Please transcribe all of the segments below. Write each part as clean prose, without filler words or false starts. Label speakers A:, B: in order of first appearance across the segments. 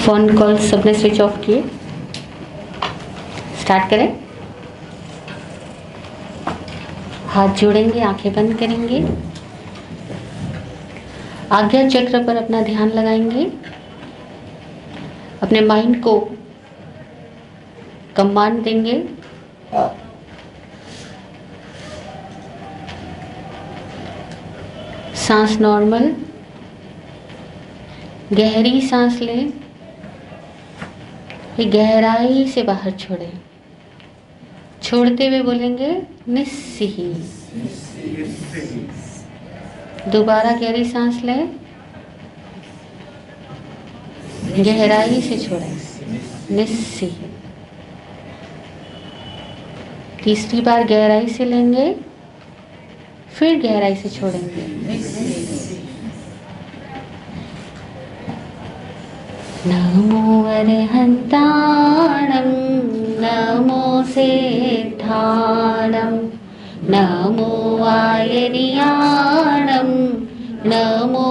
A: Phone call सबने switch off किए। Start करें। हाथ जोड़ेंगे, आंखें बंद करेंगे, आज्ञा चक्र पर अपना ध्यान लगाएंगे। अपने माइंड को कमांड देंगे। सांस नॉर्मल, गहरी सांस लें, फिर गहराई से बाहर छोड़ें। छोड़ते हुए बोलेंगे निस्सी। दोबारा गहरी सांस लें, गहराई से छोड़ें, निस्सी। तीसरी बार गहराई से लेंगे, फिर गहराई से छोड़ेंगे। नमो अरहन्ताणं नमो सिद्धाणं नमो आयर्याणं नमो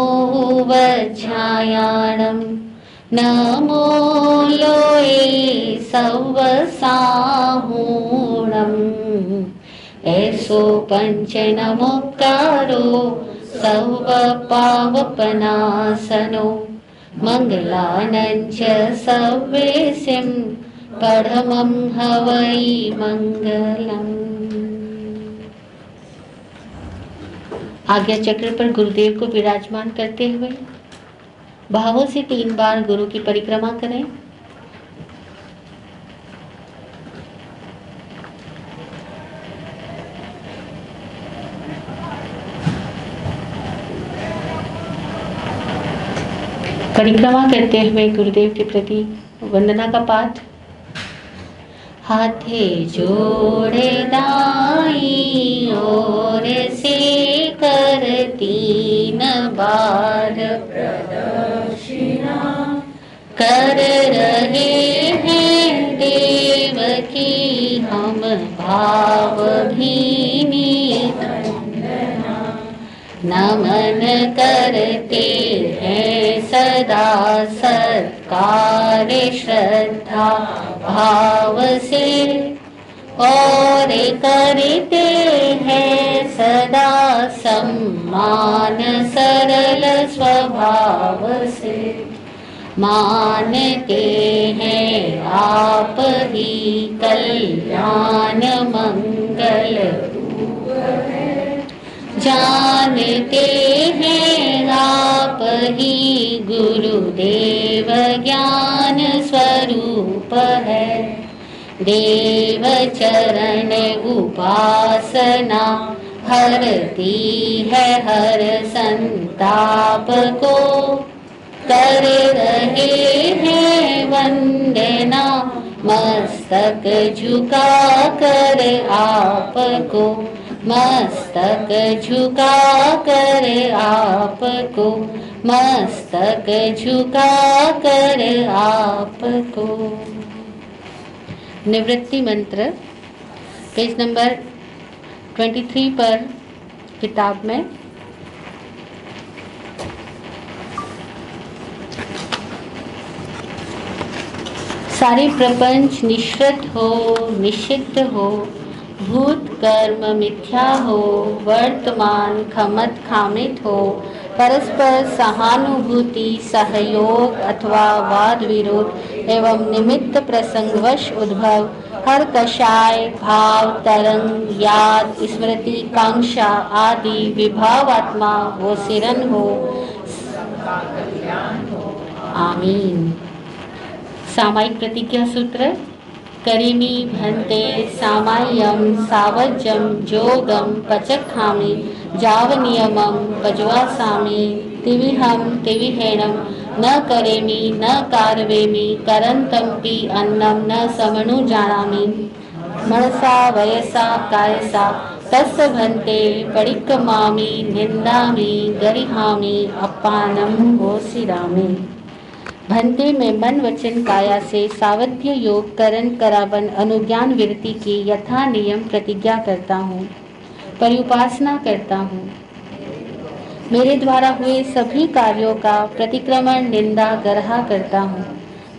A: वज्रायाणं नमो लोये सवसाहूणम् ऐसो पंच नमोक्तारो सर्वपावपनाशनो मंगलानंच सव्येसिं परमं हवै मंगलम्। आज्ञा चक्र पर गुरुदेव को विराजमान करते हुए भावों से 3 बार गुरु की परिक्रमा करें। परिक्रमा करते हुए गुरुदेव के प्रति वंदना का पाठ। हाथे जोड़े दाई ओर से कर 3 बार प्रदक्षिणा कर रहे हैं देव की हम भाव भीनी नमन करते हैं सदा सत्कार श्रद्धा भाव से और करते हैं सदा सम्मान सरल स्वभाव से। मानते हैं आप ही कल्याण मंगल जानते हैं आप ही गुरुदेव ज्ञान स्वरूप है। देव चरण उपासना हरती है हर संताप को कर रहे हैं वंदना मस्तक झुका कर आपको मस्तक झुका कर आपको मस्तक झुका कर आपको। निवृत्ति मंत्र पेज नंबर 23 पर किताब में सारे प्रपंच निश्चित हो निषिद्ध हो भूत कर्म मिथ्या हो वर्तमान खमत खामित हो परस्पर सहानुभूति सहयोग अथवा वाद विरोध एवं निमित्त प्रसंगवश उद्भव हर कषाय भाव तरंग याद स्मृति कांक्षा आदि विभावात्मा वो सिरन हो। आमीन। सामायिक प्रतिज्ञा सूत्र। करिमी भन्ते सामाय्यम सावज्यम जोगम पचखामि जावनियमं पजवासामि तिविहं तिविहेणं न करेमि न कारवेमि करन्तमपि अन्नं न समनुजानामि मनसा वयसा कायसा तस्य भन्ते परिक्रमामि निन्दामि गरिहामि अपानं घोषिरामि। भन्ते में मन वचन काया से सावध्य योग करण करावन अनुज्ञान वृत्ति की यथा नियम प्रतिज्ञा करता हूँ परिउपासना करता हूँ। मेरे द्वारा हुए सभी कार्यों का प्रतिक्रमण निंदा गर्हा करता हूँ।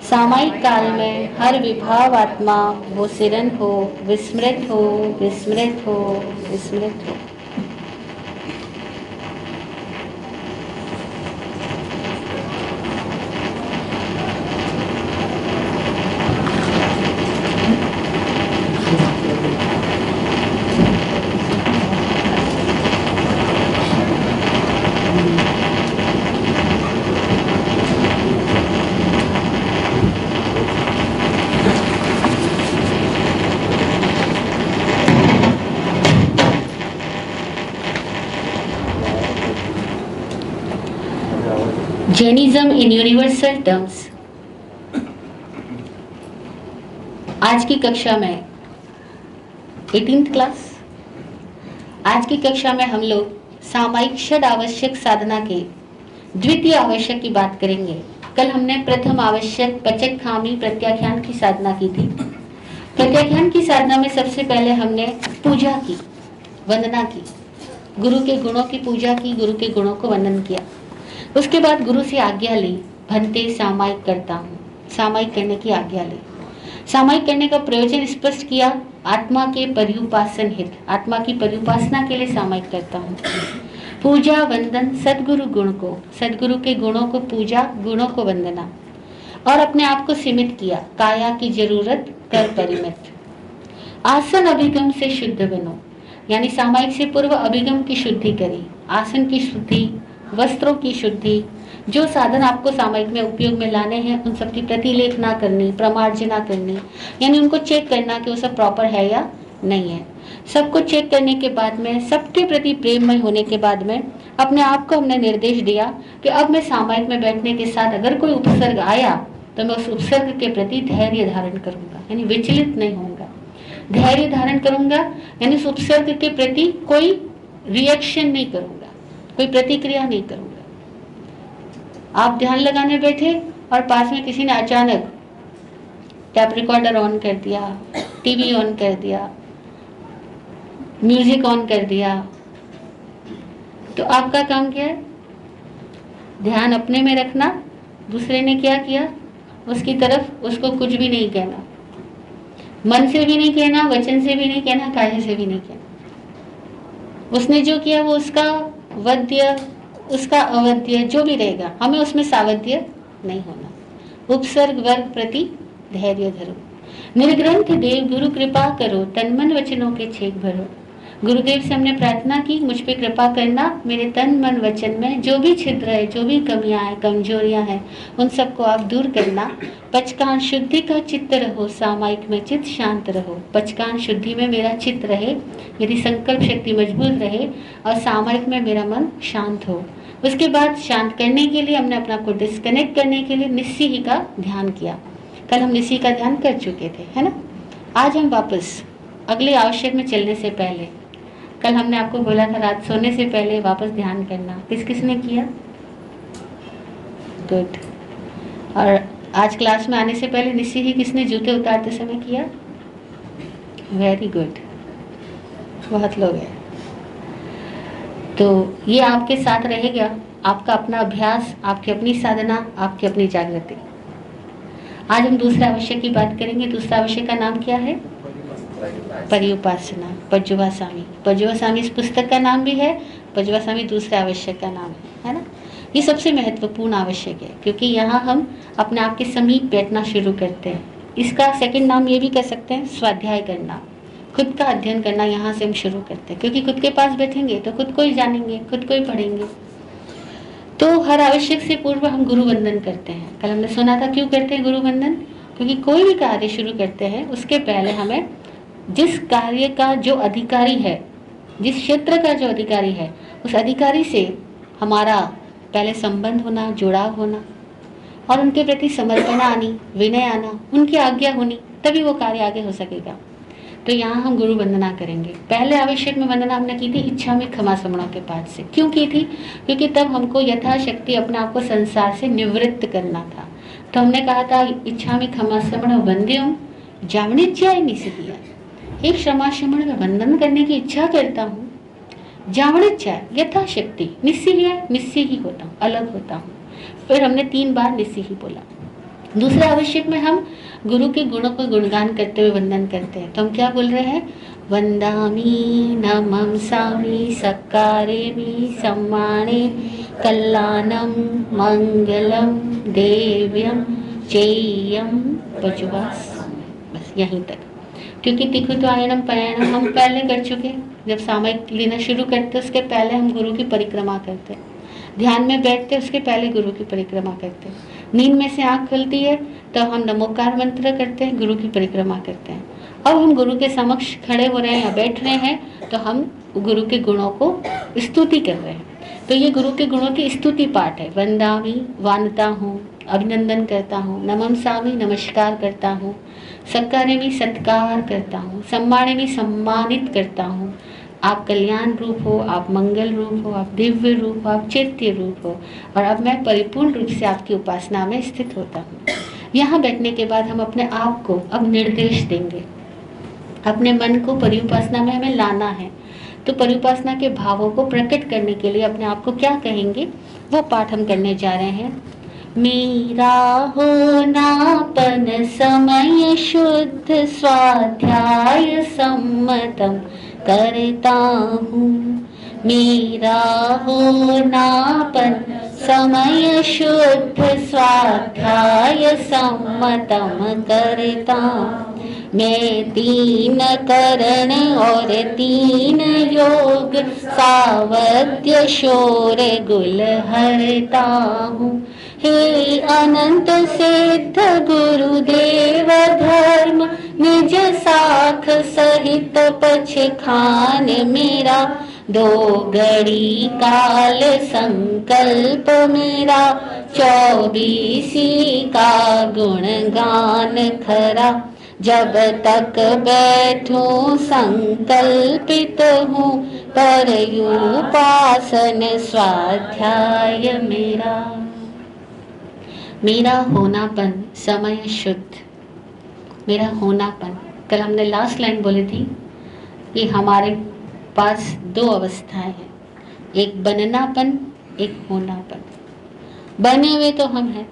A: सामायिक काल में हर विभाव आत्मा वो सिरन हो, विस्मृत हो, विस्मृत हो, विस्मृत हो। जैनिज्म इन यूनिवर्सल टर्म्स। आज की कक्षा में 18th क्लास, आज की कक्षा में हम लोग सामायिक षड आवश्यक साधना के द्वितीय आवश्यक की बात करेंगे। कल हमने प्रथम आवश्यक पचक खामी प्रत्याख्यान की साधना की थी। प्रत्याख्यान की साधना में सबसे पहले हमने पूजा की, वंदना की, गुरु के गुणों की पूजा की, गुरु के गुणों को वंदन किया। उसके बाद गुरु से आज्ञा ली, भंते सामायिक करता हूँ, सामायिक करने की आज्ञा ली। सामायिक करने का प्रयोजन स्पष्ट किया, आत्मा के पर्युपासन हित, आत्मा की पर्युपासना के लिए सामायिक करता हूँ। पूजा वंदन सदगुरु गुण को, सदगुरु के गुणों को पूजा, गुणों को वंदना, और अपने आप को सीमित किया, काया की जरूरत कर परिमित। आसन अभिगम से शुद्ध बनो, यानी सामायिक से पूर्व अभिगम की शुद्धि करी, आसन की शुद्धि, वस्त्रों की शुद्धि, जो साधन आपको सामायिक में उपयोग में लाने हैं उन सब की प्रतिलेख ना करनी, प्रमार्जना करनी, यानी उनको चेक करना कि वो सब प्रॉपर है या नहीं है। सबको चेक करने के बाद में, सबके प्रति प्रेममय होने के बाद में अपने आप को हमने निर्देश दिया कि अब मैं सामायिक में बैठने के साथ अगर कोई उपसर्ग आया तो मैं उस उपसर्ग के प्रति धैर्य धारण करूंगा, यानी विचलित नहीं होऊंगा। धैर्य धारण करूंगा यानी उस उपसर्ग के प्रति कोई रिएक्शन नहीं करूंगा, कोई प्रतिक्रिया नहीं करूंगा। आप ध्यान लगाने बैठे और पास में किसी ने अचानक टैप रिकॉर्डर ऑन कर दिया, टीवी ऑन कर दिया, म्यूजिक ऑन कर दिया, तो आपका काम क्या है? ध्यान अपने में रखना। दूसरे ने क्या किया उसकी तरफ उसको कुछ भी नहीं कहना, मन से भी नहीं कहना, वचन से भी नहीं कहना, काया से भी नहीं कहना। उसने जो किया वो उसका वद्य, उसका अवद्य जो भी रहेगा, हमें उसमें सावध्य नहीं होना। उपसर्ग वर्ग प्रति धैर्य धरो। निर्ग्रंथ देव गुरु कृपा करो, तन मन वचनों के छेक भरो। गुरुदेव से हमने प्रार्थना की, मुझ पे कृपा करना, मेरे तन मन वचन में जो भी छिद्र है, जो भी कमियां हैं, कमजोरियां हैं, उन सबको आप दूर करना। पचकान शुद्धि का चित्त रहो, सामायिक में चित्त शांत रहो। पचकान शुद्धि में मेरा चित्त रहे, मेरी संकल्प शक्ति मजबूत रहे और सामायिक में मेरा मन शांत हो। उसके बाद शांत करने के लिए हमने अपना को डिस्कनेक्ट करने के लिए निस्सिही का ध्यान किया। कल हम निस्सिही का ध्यान कर चुके थे, है ना। आज हम वापस अगले आवश्यक में चलने से पहले, कल हमने आपको बोला था रात सोने से पहले वापस ध्यान करना, किस किसने किया? गुड। और आज क्लास में आने से पहले निस्सिही किसने जूते उतारते समय किया? वेरी गुड, बहुत लोग हैं। तो ये आपके साथ रहेगा, आपका अपना अभ्यास, आपकी अपनी साधना, आपकी अपनी जागृति। आज हम दूसरे आवश्यक की बात करेंगे। दूसरा आवश्यक का नाम क्या है? पर्युपासना, पज्जुवासामी। पज्जुवासामी इस पुस्तक का नाम भी है, पज्जुवासामी दूसरे आवश्यक का नाम है ना। ये सबसे महत्वपूर्ण आवश्यक है क्योंकि यहाँ हम अपने आप के समीप बैठना शुरू करते हैं। इसका सेकंड नाम ये भी कह सकते हैं स्वाध्याय करना, खुद का अध्ययन करना। यहाँ से हम शुरू करते हैं क्योंकि खुद के पास बैठेंगे तो खुद को ही जानेंगे, खुद को ही पढ़ेंगे। तो हर आवश्यक से पूर्व हम गुरु वंदन करते हैं। कल हमने सुना था क्यों करते हैं गुरु वंदन? क्योंकि कोई भी कार्य शुरू करते हैं उसके पहले हमें जिस कार्य का जो अधिकारी है, जिस क्षेत्र का जो अधिकारी है, उस अधिकारी से हमारा पहले संबंध होना, जुड़ाव होना और उनके प्रति समर्पण आनी, विनय आना, उनकी आज्ञा होनी, तभी वो कार्य आगे हो सकेगा। तो यहाँ हम गुरु वंदना करेंगे। पहले आवश्यक में वंदना हमने की थी इच्छा में क्षमा समणों के पाठ से। क्यों की थी? क्योंकि तब हमको यथाशक्ति अपने आप को संसार से निवृत्त करना था। तो हमने कहा था इच्छा में क्षमा समण वंद्यम जावणिज्याय निस्सिहिया। एक क्षमा समण में वंदन करने की इच्छा करता हूँ, जावणिज्याय यथाशक्ति, निस्सिहिया निस्सिही होता हूँ, अलग होता हूँ। फिर हमने 3 बार निस्सिही बोला। दूसरे आवश्यक में हम गुरु के गुणों को गुणगान करते हुए वंदन करते हैं। तो हम क्या बोल रहे हैं? वंदामि नमंसामि सत्कारेमि सम्मानेमि कल्याणं मंगलम देव्यम चेयम पजुवास। बस यहीं तक, क्योंकि तिखुत्वायनम परायणम हम पहले कर चुके। जब सामयिक लेना शुरू करते उसके पहले हम गुरु की परिक्रमा करते हैं, ध्यान में बैठते उसके पहले गुरु की परिक्रमा करते हैं, नींद में से आँख खुलती है तो हम नमोकार मंत्र करते हैं, गुरु की परिक्रमा करते हैं। अब हम गुरु के समक्ष खड़े हो रहे हैं या बैठ रहे हैं तो हम गुरु के गुणों को स्तुति कर रहे हैं। तो ये गुरु के गुणों की स्तुति पाठ है। वंदामि वानता हूँ, अभिनंदन करता हूँ, नमंसामि नमस्कार करता हूँ, सत्कारेमि सत्कार करता हूँ, सम्मानेमि सम्मानित करता हूँ। आप कल्याण रूप हो, आप मंगल रूप हो, आप दिव्य रूप हो, आप चैत्य रूप हो, और अब मैं परिपूर्ण रूप से आपकी उपासना में स्थित होता हूँ। यहाँ बैठने के बाद हम अपने आप को अब निर्देश देंगे। अपने मन को परिउपासना में हमें लाना है, तो परिउपासना के भावों को प्रकट करने के लिए अपने आप को क्या कहेंगे वो पाठ हम करने जा रहे हैं। मेरा होनापन समय शुद्ध स्वाध्याय सम्मतम करता हूँ। मेरा होनापन समय शुद्ध स्वाध्याय सम्मतम करता हूँ। मैं 3 करण और 3 योग सावध्य शोर गुल हरता हूँ। हे अनंत सिद्ध गुरुदेव धर्म निज साख सहित पछखान मेरा, 2 घड़ी काल संकल्प मेरा, 24 का गुणगान खरा। जब तक बैठूं संकल्पित हूँ, पर उपासन स्वाध्याय मेरा। मेरा होनापन समय शुद्ध, मेरा होनापन। कल हमने लास्ट लाइन बोली थी कि हमारे पास 2 अवस्थाएं हैं, एक बननापन, एक होनापन। बने हुए तो हम हैं,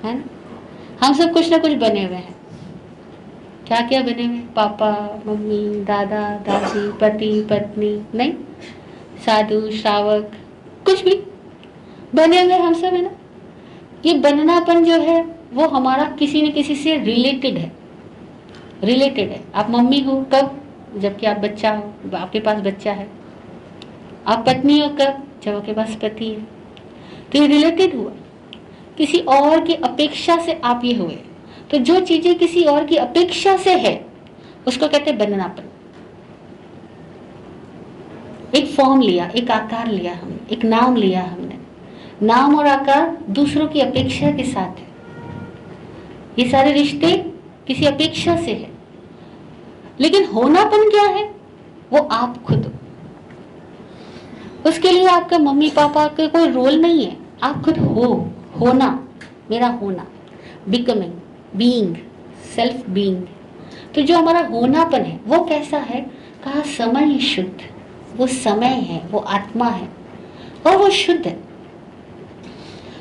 A: है ना? हम सब कुछ ना कुछ बने हुए हैं। क्या क्या बने हुए? पापा मम्मी दादा दादी पति पत्नी, नहीं, साधु श्रावक, कुछ भी बने हुए हम सब, है ना? ये बननापन जो है वो हमारा किसी न किसी से रिलेटेड है, रिलेटेड है। आप मम्मी हो कब? जबकि आप बच्चा हो, आपके पास बच्चा है। आप पत्नी हो कब? जब आपके पास पति है। तो ये रिलेटेड हुआ, किसी और की अपेक्षा से आप ये हुए। तो जो चीजें किसी और की अपेक्षा से है उसको कहते हैं बननापन। एक फॉर्म लिया, एक आकार लिया हमने, एक नाम लिया हमने। नाम और आकार दूसरों की अपेक्षा के साथ है। ये सारे रिश्ते किसी अपेक्षा से है। लेकिन होनापन क्या है? वो आप खुद हो। उसके लिए आपका मम्मी पापा का कोई रोल नहीं है, आप खुद हो। होना, मेरा होना, बिकमिंग, बीइंग, सेल्फ बीइंग। तो जो हमारा होनापन है वो कैसा है? कहा समय शुद्ध, वो समय है, वो आत्मा है और वो शुद्ध है।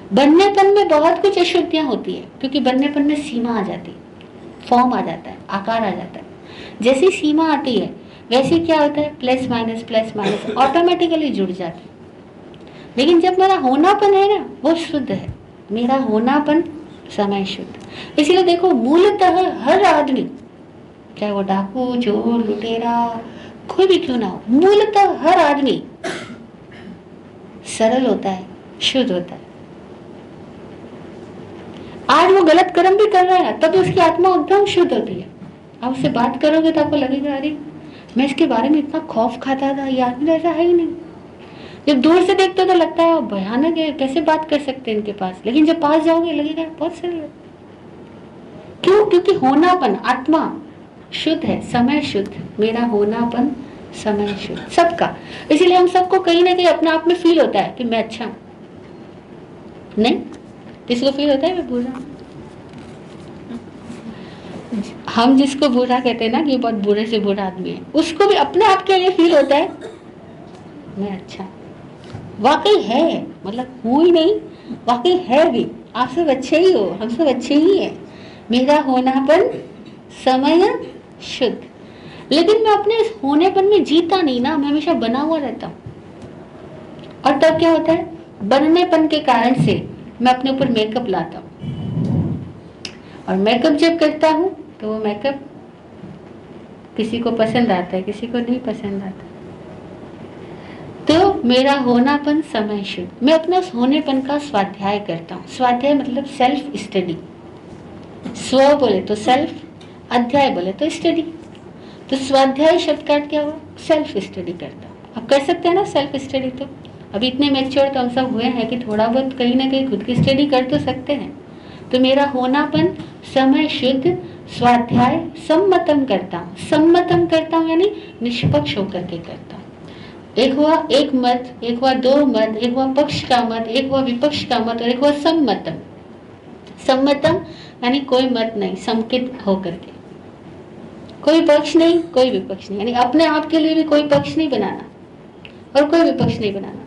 A: बननेपन में बहुत कुछ अशुद्धियां होती है, क्योंकि बननेपन में सीमा आ जाती है, फॉर्म आ जाता है, आकार आ जाता है। जैसी सीमा आती है वैसे क्या होता है? प्लस माइनस ऑटोमेटिकली जुड़ जाते हैं। लेकिन जब मेरा होनापन है ना, वो शुद्ध है। मेरा होनापन समय शुद्ध। इसलिए देखो, मूलतः हर आदमी, चाहे वो डाकू, चोर, लुटेरा, कोई भी क्यों ना हो, मूलतः हर आदमी सरल होता है, शुद्ध होता है। आज वो गलत कर्म भी कर रहा है तब तो उसकी आत्मा एकदम शुद्ध होती है। आप उससे बात करोगे तो आपको लगेगा अरे मैं इसके बारे में इतना खौफ खाता था, ये आदमी ऐसा है ही नहीं। जब दूर से देखते हो तो लगता है भयानक है, कैसे बात कर सकते हैं इनके पास। लेकिन जब पास जाओगे लगेगा बहुत सरल है। क्यों? क्योंकि होनापन, आत्मा शुद्ध है, समय शुद्ध। मेरा होनापन समय शुद्ध, सबका। इसीलिए हम सबको कहीं ना कहीं अपने आप में फील होता है कि मैं अच्छा हूं। नहीं, किसको फील होता है मैं बुरा? हम जिसको बुरा कहते हैं ना कि बहुत बुरे से बुरा आदमी है, उसको भी अपने आप के लिए फील होता है मैं अच्छा। वाकई है, मतलब हूं ही नहीं, वाकई है भी। आप सब अच्छे ही हो, हम सब अच्छे ही हैं। मेरा होनापन समय शुद्ध। लेकिन मैं अपने इस होनेपन में जीता नहीं ना, मैं हमेशा बना हुआ रहता हूँ। और तब क्या होता है, बननेपन के कारण से मैं अपने ऊपर मेकअप लाता हूँ, और मेकअप जब करता हूँ तो वो मेकअप किसी को पसंद आता है, किसी को नहीं पसंद आता। तो मेरा होनापन समय शुद्ध। मैं अपना होनेपन का स्वाध्याय करता हूँ। स्वाध्याय मतलब सेल्फ स्टडी। स्व बोले तो सेल्फ, अध्याय बोले तो स्टडी। तो स्वाध्याय शब्द का क्या हुआ, सेल्फ स्टडी करता हूँ। अब कर सकते हैं ना सेल्फ स्टडी। तो अभी इतने मैच्योर तो हम सब हुए हैं कि थोड़ा बहुत कहीं ना कहीं खुद की स्टडी कर तो सकते हैं। तो मेरा होनापन समय शुद्ध, स्वाध्याय सम्मतम करता हूँ। सम्मतम करता हूँ यानी निष्पक्ष होकर के करता हूँ। एक हुआ एक मत, एक हुआ दो मत, एक हुआ पक्ष का मत, एक हुआ विपक्ष का मत, और एक हुआ सम्मतम। सम्मतम यानी कोई मत नहीं, समकित होकर के, कोई पक्ष नहीं कोई विपक्ष नहीं, यानी अपने आप के लिए भी कोई पक्ष नहीं बनाना और कोई विपक्ष नहीं बनाना।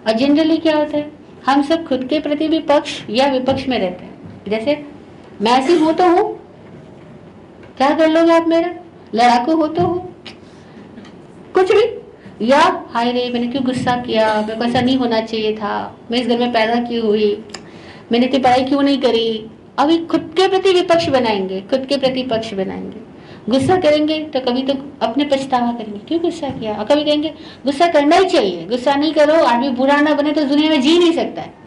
A: और जनरली क्या होता है, हम सब खुद के प्रति भी पक्ष या विपक्ष में रहते हैं। जैसे मैं ऐसी हूं तो हूं, क्या कर लोगे आप मेरा, लड़ाकू हो तो हो, कुछ भी, या हाय रे मैंने क्यों गुस्सा किया, मेरे को ऐसा नहीं होना चाहिए था, मैं इस घर में पैदा क्यों हुई, मैंने इतनी पढ़ाई क्यों नहीं करी। अभी खुद के प्रति विपक्ष बनाएंगे, खुद के प्रति पक्ष बनाएंगे। गुस्सा करेंगे तो कभी तो अपने पछतावा करेंगे, क्यों गुस्सा किया, और कभी कहेंगे गुस्सा करना ही चाहिए, गुस्सा नहीं करो आदमी बुरा ना बने तो दुनिया में जी नहीं सकता है।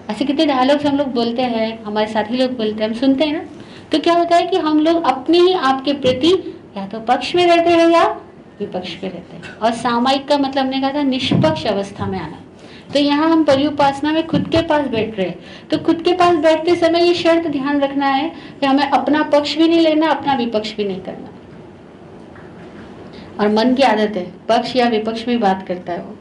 A: ऐसे कितने डायलॉग्स हम लोग बोलते हैं, हमारे साथी लोग बोलते हैं, हम सुनते हैं ना। तो क्या होता है कि हम लोग अपने ही आपके प्रति या तो पक्ष में रहते हैं या विपक्ष पे रहते हैं। और सामायिक का मतलब हमने कहा था निष्पक्ष अवस्था में आना। तो यहाँ हम परिउपासना में खुद के पास बैठ रहे हैं, तो खुद के पास बैठते समय ये शर्त ध्यान रखना है कि हमें अपना पक्ष भी नहीं लेना, अपना विपक्ष भी नहीं करना। और मन की आदत है पक्ष या विपक्ष में बात करता है वो,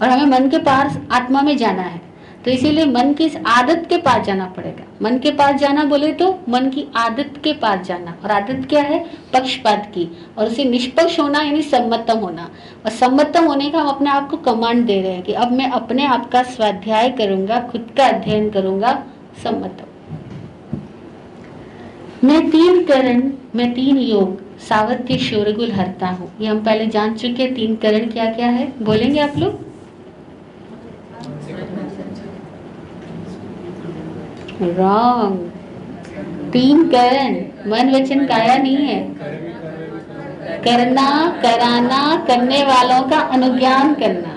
A: और हमें मन के पास आत्मा में जाना है। तो इसीलिए मन की इस आदत के पास जाना पड़ेगा। मन के पास जाना बोले तो मन की आदत के पास जाना, और आदत क्या है, पक्षपात की, और उसे निष्पक्ष होना यानी सम्मतम होना। और सम्मतम होने का हम अपने आप को कमांड दे रहे हैं कि अब मैं अपने आप का स्वाध्याय करूंगा, खुद का अध्ययन करूंगा, सम्मतम। मैं तीन करण, मैं तीन योग, सावत्य शोरगुल हरता हूँ। ये हम पहले जान चुके हैं। तीन करण क्या क्या है, बोलेंगे आप लोग? रॉन्ग। तीन करण मन वचन काया नहीं है। करना, कराना, करने वालों का अनुज्ञान करना।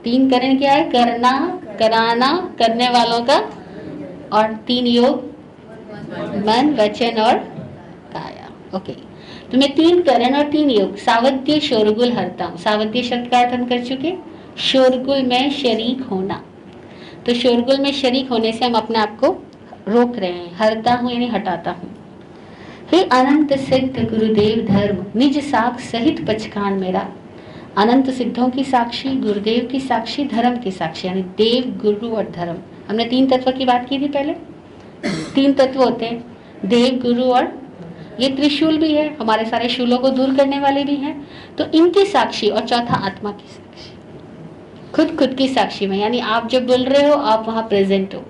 A: तीन करण क्या है, करना, कराना, करने वालों का, और तीन योग मन वचन और काया। ओके, तो मैं तीन करण और तीन योग, सावध्य शोरगुल हरता हूँ। सावध्य शब्द का अर्थ हम कर चुके, शोरगुल में शरीक होना। तो शोरगुल में शरीक होने से हम अपने आप को रोक रहे हैं। हरता हूँ यानी हटाता हूँ। हे अनंत सिद्ध गुरुदेव धर्म, निज साख सहित पचकान मेरा। अनंत सिद्धों की साक्षी, गुरुदेव की साक्षी, धर्म की साक्षी, यानी देव, गुरु और धर्म। हमने तीन तत्व की बात की थी पहले। तीन तत्व होते हैं, देव, गुरु और ये त्रिशूल भी है, हमारे सारे शूलों को दूर करने वाले भी हैं। तो इनकी साक्षी, और चौथा आत्मा की साक्षी, खुद की साक्षी में, यानी आप जब बोल रहे हो आप वहां प्रेजेंट हो,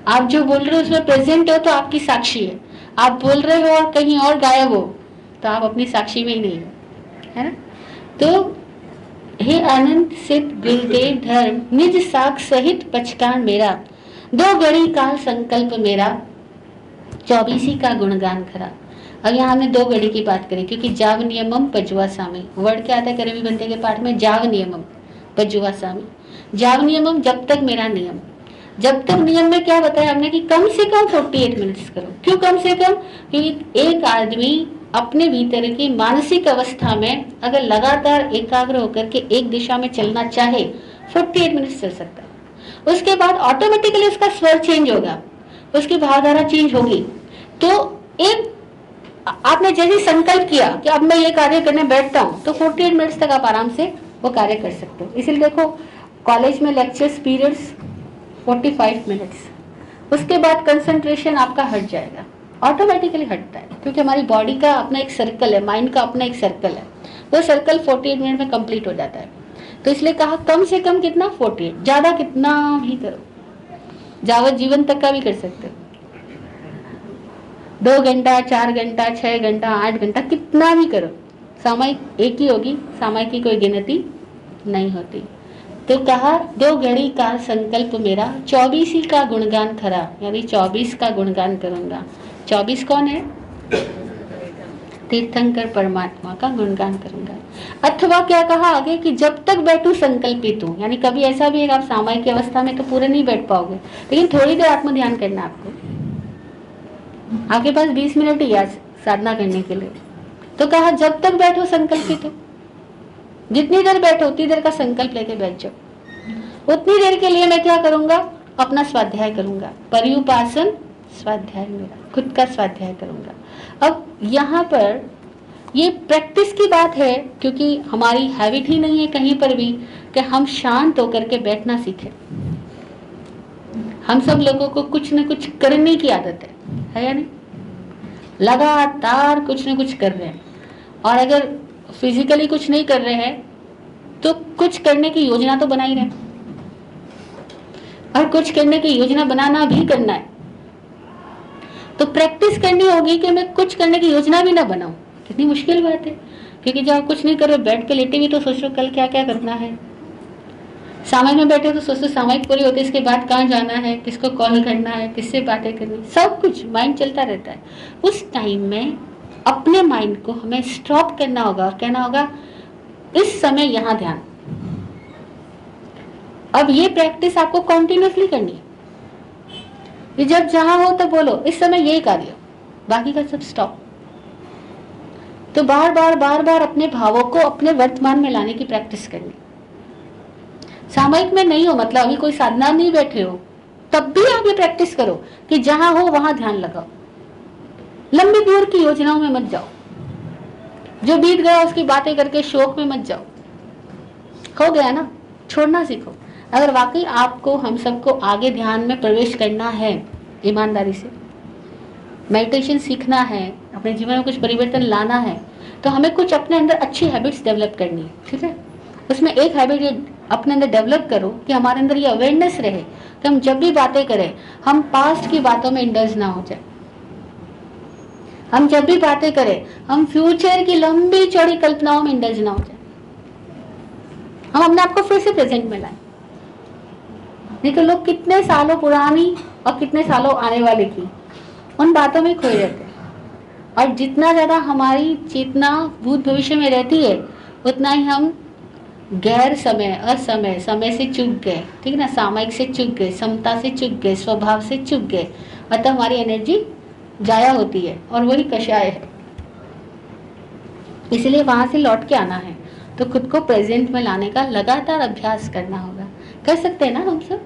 A: आप जो बोल रहे हो उसमें प्रेजेंट हो तो आपकी साक्षी है। आप बोल रहे हो और कहीं और गायब हो तो आप अपनी साक्षी में ही नहीं हो, है ना। तो हे अनंत सिद्ध गुरुदेव धर्म, निज साख सहित पचकान मेरा। दो घड़ी काल संकल्प मेरा, 24 का गुणगान करा। अब यहाँ हमने दो घड़ी की बात करी, क्योंकि जाव नियमम पजुआ सामी, वर्ड क्या आता है करेवी बनते के पाठ में, जाव नियमम पजुआ सामी। जाव नियमम जब तक मेरा नियम, जब तक नियम में क्या बताया हमने कि कम से कम 48 मिनट्स करो। क्यों कम से कम, क्योंकि एक आदमी अपने भीतर की मानसिक अवस्था में अगर लगातार एकाग्र होकर के एक दिशा में चलना चाहे 48 मिनट्स चल सकता है। उसके बाद ऑटोमेटिकली उसका स्वर चेंज होगा, उसकी भावधारा चेंज होगी। तो एक आपने जैसे संकल्प किया कि अब मैं ये कार्य करने बैठता हूँ, तो 48 मिनट्स तक आप आराम से वो कार्य कर सकते हो। इसीलिए देखो कॉलेज में लेक्चर्स पीरियड्स 45 मिनट्स, उसके बाद कंसंट्रेशन आपका हट जाएगा, ऑटोमेटिकली हटता है, क्योंकि हमारी बॉडी का अपना एक सर्कल है, माइंड का अपना एक सर्कल है, वो सर्कल 48 मिनट में कंप्लीट हो जाता है। तो इसलिए कहा कम से कम कितना, 48, ज्यादा कितना भी करो, जावत जीवन तक का भी कर सकते हो। 2 घंटा, 4 घंटा, 6 घंटा, 8 घंटा, कितना भी करो, सामयिक एक ही होगी, सामयिक की कोई गिनती नहीं होती। तो कहा 2 घड़ी का संकल्प मेरा, 24 ही का गुणगान खरा, यानी 24 का गुणगान करूंगा। 24 कौन है? तीर्थंकर परमात्मा का गुणगान करूंगा। अथवा क्या कहा आगे कि जब तक बैठूं संकल्पित हूं, यानी कभी ऐसा भी है आप सामयिक की अवस्था में तो पूरे नहीं बैठ पाओगे, लेकिन थोड़ी देर आत्म ध्यान करना आपको, आपके पास 20 मिनट ही आज साधना करने के लिए। तो कहा जब तक बैठो संकल्पित हो, जितनी देर बैठो उतनी देर का संकल्प लेके बैठ जाओ। उतनी देर के लिए मैं क्या करूंगा? अपना स्वाध्याय करूंगा, पर्युपासन स्वाध्याय, मेरा खुद का स्वाध्याय करूंगा। अब यहाँ पर ये प्रैक्टिस की बात है, क्योंकि हमारी हैबिट ही नहीं है कहीं पर भी कि हम शांत होकर के बैठना सीखें। हम सब लोगों को कुछ न कुछ करने की आदत है या नहीं? लगातार कुछ न कुछ कर रहे हैं, और अगर फिजिकली कुछ नहीं कर रहे हैं तो कुछ करने की योजना तो बना ही रहे, और कुछ करने की योजना बनाना भी करना है। तो प्रैक्टिस करनी होगी कि मैं कुछ करने की योजना भी ना बनाऊं। कितनी मुश्किल बात है, क्योंकि जब आप कुछ नहीं कर रहे, बैठ के लेटे भी तो सोच रहे हो कल क्या क्या करना है। सामयिक में बैठे तो सोचो सामयिक पूरी होती है, इसके बाद कहाँ जाना है, किसको कॉल करना है, किससे बातें करनी, सब कुछ माइंड चलता रहता है। उस टाइम में अपने माइंड को हमें स्टॉप करना होगा और कहना होगा इस समय यहाँ ध्यान। अब ये प्रैक्टिस आपको कंटिन्यूअसली करनी है। ये जब जहां हो तो बोलो इस समय यही कार्य, बाकी का सब स्टॉप। तो बार बार बार बार अपने भावों को अपने वर्तमान में लाने की प्रैक्टिस करनी। सामयिक में नहीं हो, मतलब अभी कोई साधना नहीं बैठे हो, तब भी आप ये प्रैक्टिस करो कि जहां हो वहां ध्यान लगाओ। लंबी दूर की योजनाओं में मत जाओ, जो बीत गया उसकी बातें करके शोक में मत जाओ। हो गया ना, छोड़ना सीखो। अगर वाकई आपको, हम सबको आगे ध्यान में प्रवेश करना है, ईमानदारी से मेडिटेशन सीखना है, अपने जीवन में कुछ परिवर्तन लाना है, तो हमें कुछ अपने अंदर अच्छी हैबिट्स डेवलप करनी है। ठीक है, उसमें एक हैबिट ये अपने अंदर डेवलप करो कि हमारे अंदर ये अवेयरनेस रहे कि हम जब भी बातें करें हम पास्ट की बातों में इंडल्ज ना हो जाए। हम जब भी बातें करें हम फ्यूचर की लंबी चौड़ी कल्पनाओं में इंडल्ज ना हो जाए। हम अपने आप को फिर से प्रेजेंट में लाएं। नहीं तो लोग कितने सालों पुरानी और कितने सालों आने वाले की उन बातों में खोए रहते हैं, और जितना ज्यादा हमारी चेतना भूत भविष्य में रहती है उतना ही हम गैर समय, असमय, समय से चूक गए, ठीक ना, सामयिक से चूक गए, समता से चूक गए, स्वभाव से चूक गए, अतः हमारी एनर्जी जाया होती है और वही कषाय है। इसलिए वहां से लौट के आना है तो खुद को प्रेजेंट में लाने का लगातार अभ्यास करना होगा। कर सकते हैं ना हम सब,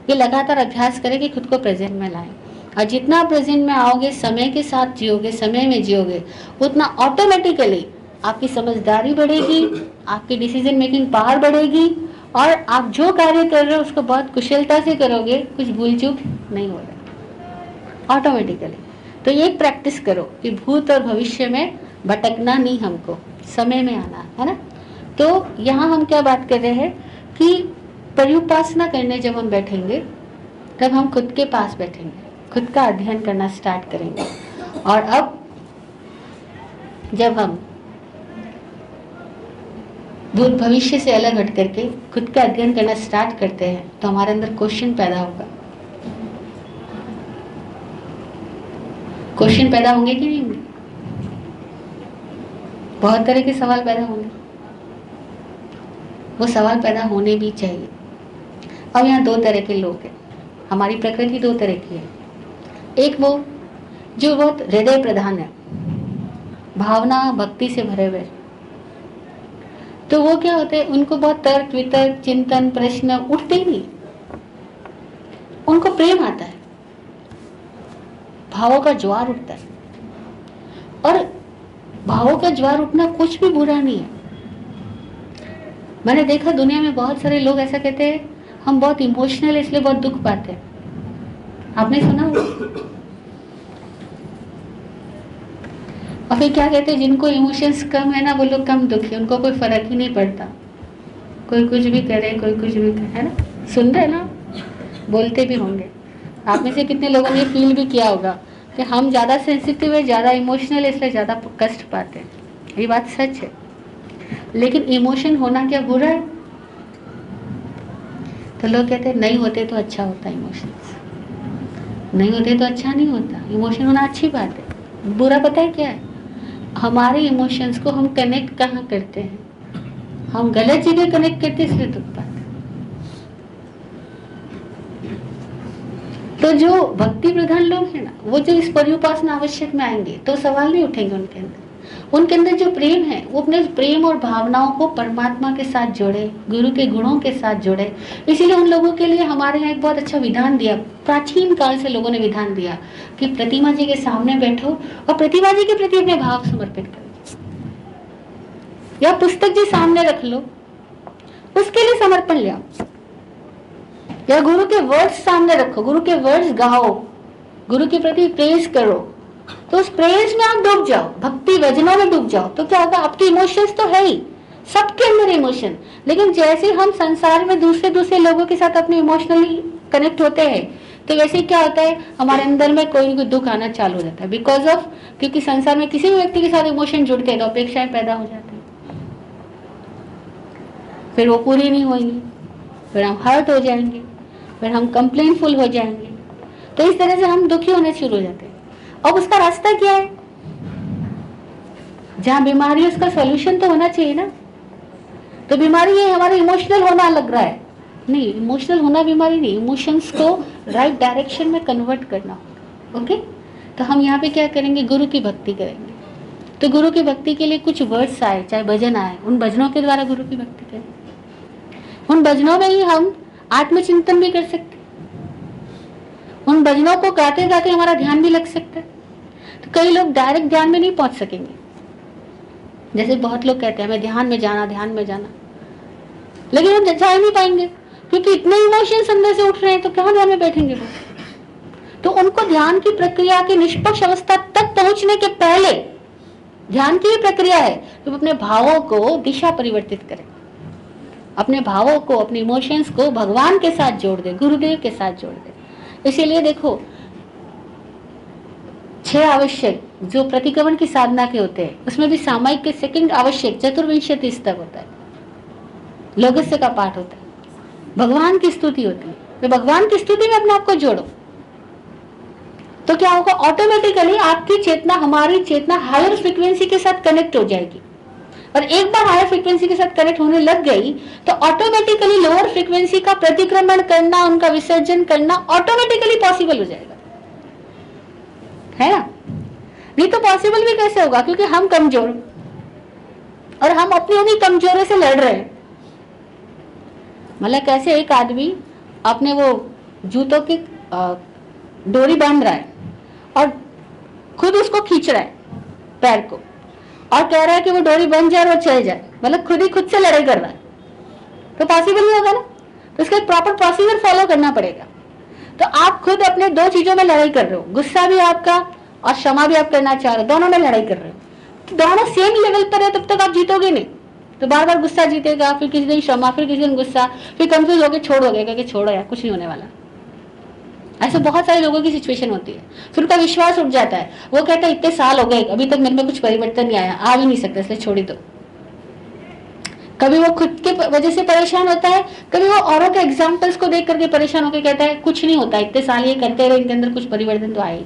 A: ये लगातार अभ्यास करें कि खुद को प्रेजेंट में लाएं। और जितना प्रेजेंट में आओगे, समय के साथ जियोगे, समय में जियोगे, उतना ऑटोमेटिकली आपकी समझदारी बढ़ेगी, आपकी डिसीजन मेकिंग पावर बढ़ेगी, और आप जो कार्य कर रहे हो उसको बहुत कुशलता से करोगे, कुछ भूल चूक नहीं होगा ऑटोमेटिकली। तो ये प्रैक्टिस करो कि भूत और भविष्य में भटकना नहीं, हमको समय में आना है ना। तो यहाँ हम क्या बात कर रहे हैं कि पर्युपासना करने जब हम बैठेंगे तब हम खुद के पास बैठेंगे, खुद का अध्ययन करना स्टार्ट करेंगे। और अब जब हम भूत भविष्य से अलग हट करके खुद का अध्ययन करना स्टार्ट करते हैं तो हमारे अंदर क्वेश्चन पैदा होगा। क्वेश्चन पैदा होंगे कि नहीं होंगे? बहुत तरह के सवाल पैदा होंगे, वो सवाल पैदा होने भी चाहिए। अब यहाँ 2 तरह के लोग हैं, हमारी प्रकृति 2 तरह की है। एक वो जो बहुत हृदय प्रधान है, भावना भक्ति से भरे हुए, तो वो क्या होते हैं, उनको बहुत तर्क वितर्क चिंतन प्रश्न उठते ही नहीं, उनको प्रेम आता है, भावों का ज्वार उठता है। और भावों का ज्वार उठना कुछ भी बुरा नहीं है। मैंने देखा दुनिया में बहुत सारे लोग ऐसा कहते हैं हम बहुत इमोशनल है इसलिए बहुत दुख पाते हैं, आपने सुना होगा। और फिर क्या कहते हैं, जिनको इमोशंस कम है ना वो लोग कम दुखी, उनको कोई फर्क ही नहीं पड़ता, कोई कुछ भी करे, कोई कुछ भी करे, है ना, सुन रहे ना, बोलते भी होंगे। आप में से कितने लोगों ने फील भी किया होगा कि हम ज़्यादा सेंसिटिव है, ज़्यादा इमोशनल है, इसलिए ज़्यादा कष्ट पाते हैं। ये बात सच है, लेकिन इमोशन होना क्या बुरा है? तो लोग कहते हैं नहीं होते तो अच्छा होता, इमोशंस नहीं होते तो अच्छा नहीं होता, इमोशन होना अच्छी बात है। बुरा पता है क्या है? हमारे इमोशंस को हम कनेक्ट कहाँ करते हैं? हम गलत जगह कनेक्ट करते हैं, इसलिए दुख पाते। तो जो भक्ति प्रधान लोग हैं ना, वो जो इस पर्युपासना आवश्यक में आएंगे तो सवाल नहीं उठेंगे उनके अंदर जो प्रेम है, वो अपने प्रेम और भावनाओं को परमात्मा के साथ जोड़े, गुरु के गुणों के साथ जोड़े। इसीलिए उन लोगों के लिए हमारे यहाँ एक बहुत अच्छा विधान दिया, प्राचीन काल से लोगों ने विधान दिया कि प्रतिमा जी के सामने बैठो और प्रतिमा जी के प्रति अपने भाव समर्पित करो, या पुस्तक जी सामने रख लो, उसके लिए समर्पण ले आओ, या गुरु के वर्ड्स सामने रखो, गुरु के वर्ड्स गाओ, गुरु के प्रति प्रेज करो। तो उस प्रेज में आप डूब जाओ, भक्ति भजनों में डूब जाओ, तो क्या होगा? आपके इमोशंस तो है ही, सबके अंदर इमोशन, लेकिन जैसे हम संसार में दूसरे लोगों के साथ अपने इमोशनली कनेक्ट होते हैं, तो वैसे क्या होता है, हमारे अंदर में कोई ना कोई दुख आना चालू हो जाता है, बिकॉज ऑफ, क्योंकि संसार में किसी भी व्यक्ति के साथ इमोशन जुड़ते हैं तो अपेक्षाएं पैदा हो जाती है, फिर वो पूरी नहीं होंगी, फिर हम हर्ट हो जाएंगे, फिर हम कंप्लेनफुल हो जाएंगे। तो इस तरह से हम दुखी होने शुरू हो जाते हैं। अब उसका रास्ता क्या है? जहां बीमारी है उसका सॉल्यूशन तो होना चाहिए ना। तो बीमारी है हमारे इमोशनल होना लग रहा है, नहीं, इमोशनल होना बीमारी नहीं, इमोशंस को राइट डायरेक्शन में कन्वर्ट करना। ओके, तो हम यहाँ पे क्या करेंगे? गुरु की भक्ति करेंगे। तो गुरु की भक्ति के लिए कुछ वर्ड्स आए, चाहे भजन आए, उन भजनों के द्वारा गुरु की भक्ति करें। उन भजनों में ही हम आत्मचिंतन भी कर सकते, उन भजनों को गाते गाते हमारा ध्यान भी लग सकता है। तो कई लोग डायरेक्ट ध्यान में नहीं पहुंच सकेंगे, जैसे बहुत लोग कहते हैं हमें ध्यान में जाना, ध्यान में जाना, लेकिन हम जा नहीं पाएंगे क्योंकि इतने इमोशंस अंदर से उठ रहे हैं, तो कहाँ ध्यान में बैठेंगे वो? तो उनको ध्यान की प्रक्रिया की निष्पक्ष अवस्था तक पहुंचने के पहले, ध्यान की प्रक्रिया है तो अपने भावों को दिशा परिवर्तित करें, अपने भावों को, अपने इमोशंस को भगवान के साथ जोड़ दे, गुरुदेव के साथ जोड़ दे। इसीलिए देखो, 6 आवश्यक जो प्रतिक्रमण की साधना के होते हैं, उसमें भी सामायिक के सेकंड आवश्यक चतुर्विंशति तक होता है, लोगस्य का पाठ होता है, भगवान की स्तुति होती है। तो भगवान की स्तुति में अपने आप को जोड़ो, तो क्या होगा? ऑटोमेटिकली आपकी चेतना, हमारी चेतना हायर फ्रीक्वेंसी के साथ कनेक्ट हो जाएगी, और एक बार हायर फ्रीक्वेंसी के साथ कनेक्ट होने लग गई तो ऑटोमेटिकली लोअर फ्रीक्वेंसी का प्रतिक्रमण करना, उनका विसर्जन करना ऑटोमेटिकली पॉसिबल हो जाएगा, है ना? नहीं तो पॉसिबल भी कैसे होगा? क्योंकि हम कमजोर, और हम अपनी उन्हीं कमजोरी से लड़ रहे हैं। मतलब कैसे एक आदमी अपने वो जूतों की डोरी बांध रहा है और खुद उसको खींच रहा है पैर को, और कह रहा है कि वो डोरी बंध जाए और चल जाए, मतलब खुद ही खुद से लड़ाई कर रहा है, तो पॉसिबल नहीं होगा ना। तो इसका एक प्रॉपर प्रोसीजर फॉलो करना पड़ेगा। तो आप खुद अपने 2 चीजों में लड़ाई कर रहे हो, गुस्सा भी आपका और क्षमा भी आप करना चाह रहे हो, दोनों में लड़ाई कर रहे हो, तो दोनों सेम लेवल पर है, तब तक आप जीतोगे नहीं। तो बार बार गुस्सा जीतेगा, फिर किसी दिन क्षमा, फिर किसी दिन गुस्सा, फिर कंफ्यूज होकर छोड़ दोगे, क्योंकि छोड़ो यार, कुछ नहीं होने वाला। ऐसे बहुत सारे लोगों की सिचुएशन होती है, फिर उनका विश्वास उठ जाता है, वो कहता है इतने साल हो गए अभी तक मेरे में कुछ परिवर्तन नहीं आया, आ भी नहीं सकता, इसलिए छोड़ ही दो। कभी वो खुद के वजह से परेशान होता है, कभी वो औरों के एग्जाम्पल्स को देख करके परेशान होकर कहता है कुछ नहीं होता, इतने साल ये करते रहे, इनके अंदर कुछ परिवर्तन तो आए।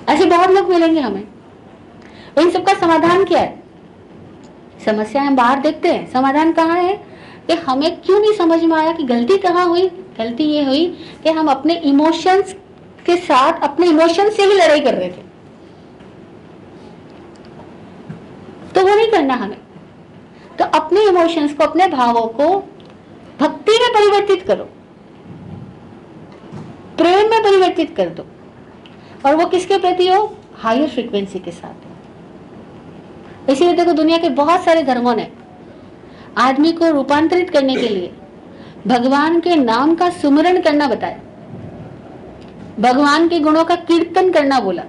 A: ऐसे बहुत लोग मिलेंगे हमें। इन सबका समाधान क्या है? समस्या हम बाहर देखते हैं, समाधान कहाँ है? कि हमें क्यों नहीं समझ में आया कि गलती कहाँ हुई? गलती ये हुई कि हम अपने इमोशंस के साथ, अपने इमोशंस से ही लड़ाई कर रहे थे। तो वो नहीं करना हमें। तो अपने इमोशंस को, अपने भावों को भक्ति में परिवर्तित करो, प्रेम में परिवर्तित कर दो, और वो किसके प्रति हो? हायर फ्रीक्वेंसी के साथ। इसीलिए देखो, दुनिया के बहुत सारे धर्मों ने आदमी को रूपांतरित करने के लिए भगवान के नाम का सुमिरन करना बताया, भगवान के गुणों का कीर्तन करना बोला।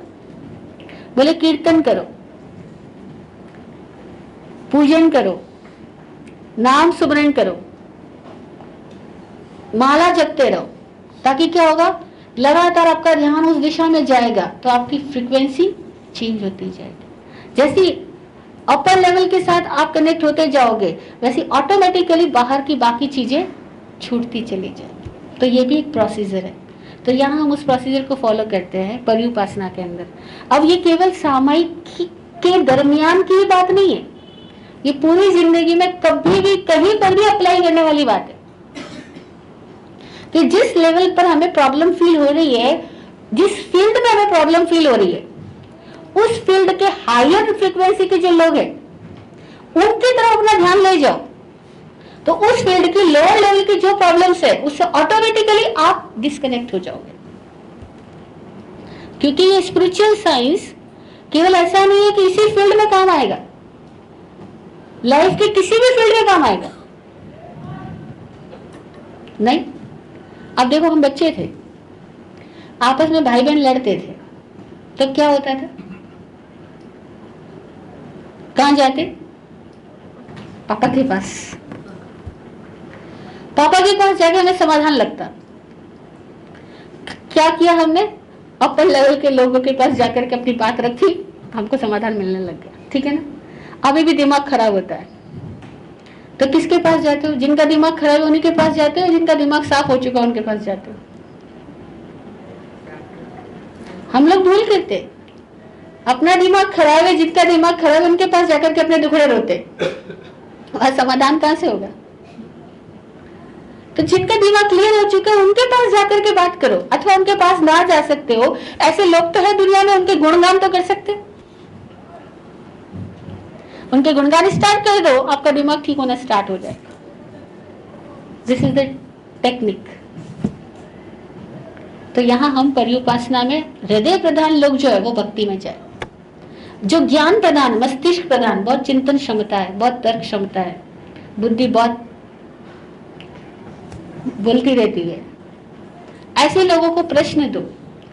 A: बोले कीर्तन करो, पूजन करो, नाम सुमिरन करो, माला जपते रहो, ताकि क्या होगा, लगातार आपका ध्यान उस दिशा में जाएगा तो आपकी फ्रीक्वेंसी चेंज होती जाएगी। जैसी अपर लेवल के साथ आप कनेक्ट होते जाओगे वैसे ऑटोमेटिकली बाहर की बाकी चीजें छूटती चली जाएगी। तो ये भी एक प्रोसीजर है। तो यहाँ हम उस प्रोसीजर को फॉलो करते हैं पर्युपासना के अंदर। अब ये केवल सामायिक के दरमियान की बात नहीं है, ये पूरी जिंदगी में कभी भी कहीं पर भी अप्लाई करने वाली बात है। कि जिस लेवल पर हमें प्रॉब्लम फील हो रही है, जिस फील्ड में हमें प्रॉब्लम फील हो रही है, उस फील्ड के हायर फ्रीक्वेंसी के जो लोग हैं उनकी तरफ अपना ध्यान ले जाओ, तो उस फील्ड की लोअर लेवल की जो प्रॉब्लम्स है उससे ऑटोमेटिकली आप डिस्कनेक्ट हो जाओगे। क्योंकि ये स्पिरिचुअल साइंस केवल ऐसा नहीं है कि इसी फील्ड में काम आएगा, लाइफ के किसी भी फील्ड में काम आएगा नहीं। अब देखो, हम बच्चे थे, आपस में भाई बहन लड़ते थे, तो क्या होता था, कहां जाते, पापा के पास। पापा के पास जाके हमें समाधान लगता। क्या किया हमने, अपर लेवल के लोगों के पास जाकर के अपनी बात रखी, हमको समाधान मिलने लग गया, ठीक है ना। अभी भी दिमाग खराब होता है तो किसके पास जाते हो, जिनका दिमाग खराब है उन्हीं के पास जाते हो, जिनका दिमाग साफ हो चुका है उनके पास जाते हो। हम लोग भूल करते, अपना दिमाग खराब है, जिनका दिमाग खराब है उनके पास जाकर के अपने दुखड़े रोते, और समाधान कहां से होगा। तो जिनका दिमाग क्लियर हो चुका है उनके पास जाकर के बात करो, अथवा उनके पास ना जा सकते हो, ऐसे लोग तो है दुनिया में, उनके गुणगान तो कर सकते, उनके गुणगान स्टार्ट कर दो, आपका दिमाग ठीक होना स्टार्ट हो जाएगा। This is the technique. तो यहां हम पर्युपासना में हृदय प्रधान लोग जो है वो भक्ति में जाए, जो ज्ञान प्रदान, मस्तिष्क प्रदान, बहुत चिंतन क्षमता है, बहुत तर्क क्षमता है, बुद्धि बहुत बोलती रहती है, ऐसे लोगों को प्रश्न दो,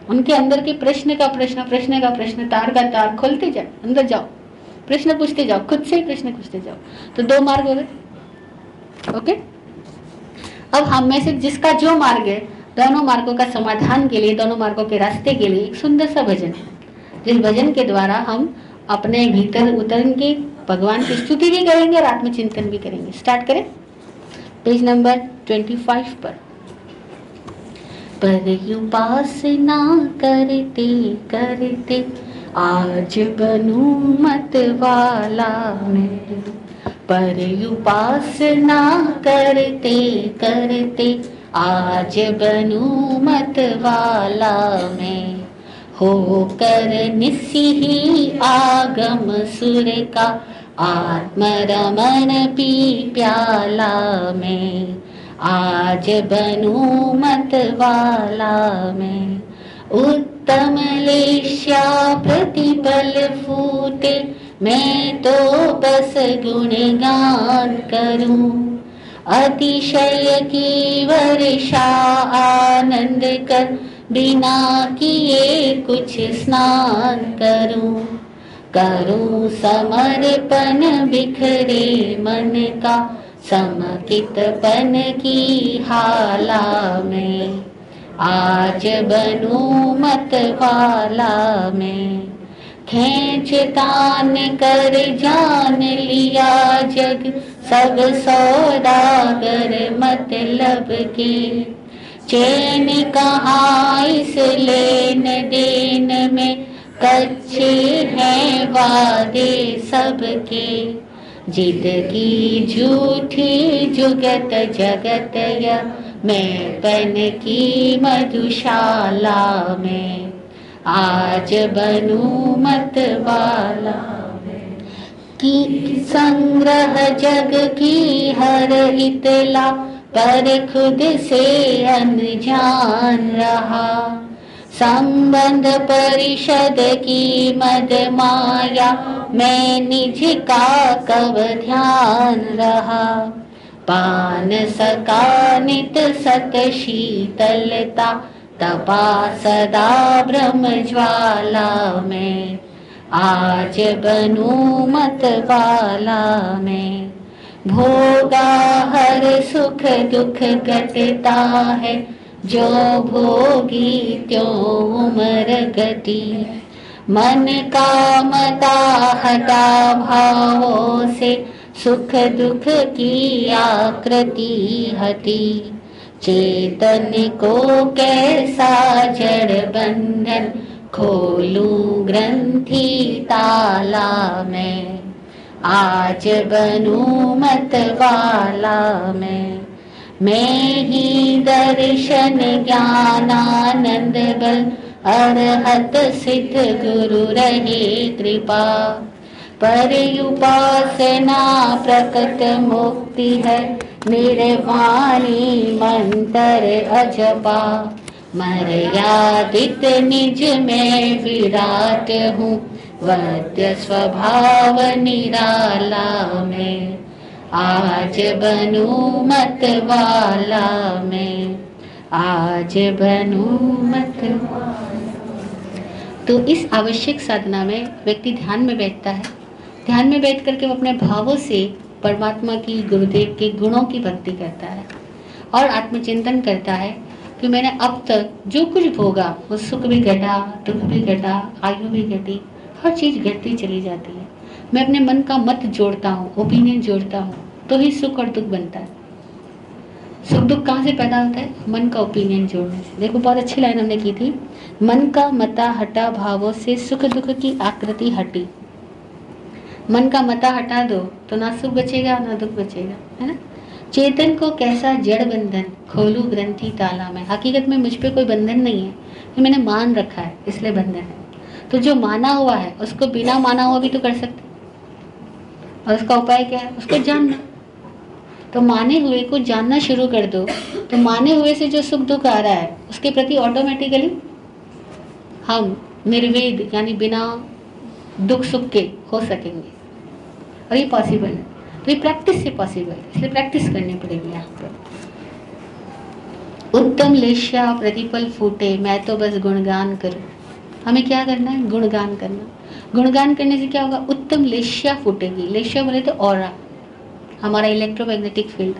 A: उनके अंदर के प्रश्न का प्रश्न, प्रश्न का प्रश्न, तार का तार खोलते जाओ, अंदर जाओ, प्रश्न पूछते जाओ, खुद से ही प्रश्न पूछते जाओ। तो 2 मार्ग हो गए। ओके, अब हम में से जिसका जो मार्ग है, दोनों मार्गों का समाधान के लिए, दोनों मार्गों के रास्ते के लिए एक सुंदर सा भजन है, जिस भजन के द्वारा हम अपने भीतर उतरेंगे, भगवान की स्तुति भी करेंगे और आत्मचिंतन भी करेंगे। स्टार्ट करें पेज नंबर 25 पर। पर्युपासना करते करते आज बनूं मत वाला मैं, पर्युपासना करते करते आज बनूं मत वाला मैं, होकर निस्सी आगम सुर का आत्मरमन पी प्याला मैं, आज बनूं मत वाला मैं, उत्तम लेश्या प्रतिपल फूटे, मैं तो बस गुणगान करूं, अतिशय की वर्षा आनंद कर, बिना किए कुछ स्नान करूं, करूं समर्पण बिखरे मन का, समकितपन की हाला में, आज बनूं मत वाला मैं, खेच तान कर जान लिया जग, सब सौदागर मतलब के, चैन कहाँ इस लेन देन में, कच्चे हैं वादे सबके, जिद की झूठी जुगत जगत या, मैं पन की मधुशाला में, आज बनूं मत वाला मैं, की संग्रह जग की हर इतला, पर खुद से अनजान रहा, संबंध परिषद की मद माया, मैं निज का कब ध्यान रहा, पान सका नित सत शीतलता, तपा सदा ब्रह्म ज्वाला में, आज बनूं मत वाला मैं, भोगा हर सुख दुख घटता है, जो भोगी त्यों उम्र गति। मन का मता हटा भावों से, सुख दुख की आकृति हटी। चेतन को कैसा जड़ बंधन, खोलूं ग्रंथि ताला में। आज बनूं मत वाला मैं ही दर्शन ज्ञान आनंद बल, अरहत सिद्ध गुरु रहे कृपा। पर उपासना प्रकट मुक्ति है, निर्वाणी मंत्र अजपा। मर्यादित निज में विराट हूँ, वद्य स्वभाव निराला में। आज बनूं मत वाला मैं, आज बनूं मत वाला। तो इस आवश्यक साधना में व्यक्ति ध्यान में बैठता है। ध्यान में बैठ करके वो अपने भावों से परमात्मा की, गुरुदेव के गुणों की भक्ति करता है और आत्मचिंतन करता है कि मैंने अब तक जो कुछ भोगा वो सुख भी घटा, दुख भी घटा, आयु भी घटी, हर चीज घटती चली जाती है। मैं अपने मन का मत जोड़ता हूँ, ओपिनियन जोड़ता हूँ, तो ही सुख और दुख बनता है। सुख दुख कहाँ से पैदा होता है? मन का ओपिनियन जोड़ने से। देखो बहुत अच्छी लाइन हमने की थी, मन का मता हटा भावों से, सुख दुख की आकृति हटी। मन का मता हटा दो तो ना सुख बचेगा ना दुख बचेगा, है ना। चेतन को कैसा जड़ बंधन, खोलू ग्रंथि ताला में। हकीकत में मुझ पे कोई बंधन नहीं है, तो मैंने मान रखा है इसलिए बंधन है। तो जो माना हुआ है उसको बिना माना हुआ भी तो कर सकते, और उसका उपाय क्या है? उसको जानना। तो माने हुए को जानना शुरू कर दो, तो माने हुए से जो सुख दुख आ रहा है उसके प्रति ऑटोमेटिकली हम निर्वेद यानी बिना दुख सुख के हो सकेंगे, और ये पॉसिबल है। तो ये प्रैक्टिस से पॉसिबल है, इसलिए प्रैक्टिस करनी पड़ेगी यहाँ पर। उत्तम लेश्या प्रतिपल फूटे, मैं तो बस गुणगान करूं। हमें क्या करना है? गुणगान करना। गुणगान करने से क्या होगा? उत्तम लेश्या फूटेगी। लेश्या बोले तो ऑरा, हमारा इलेक्ट्रोमैग्नेटिक फील्ड,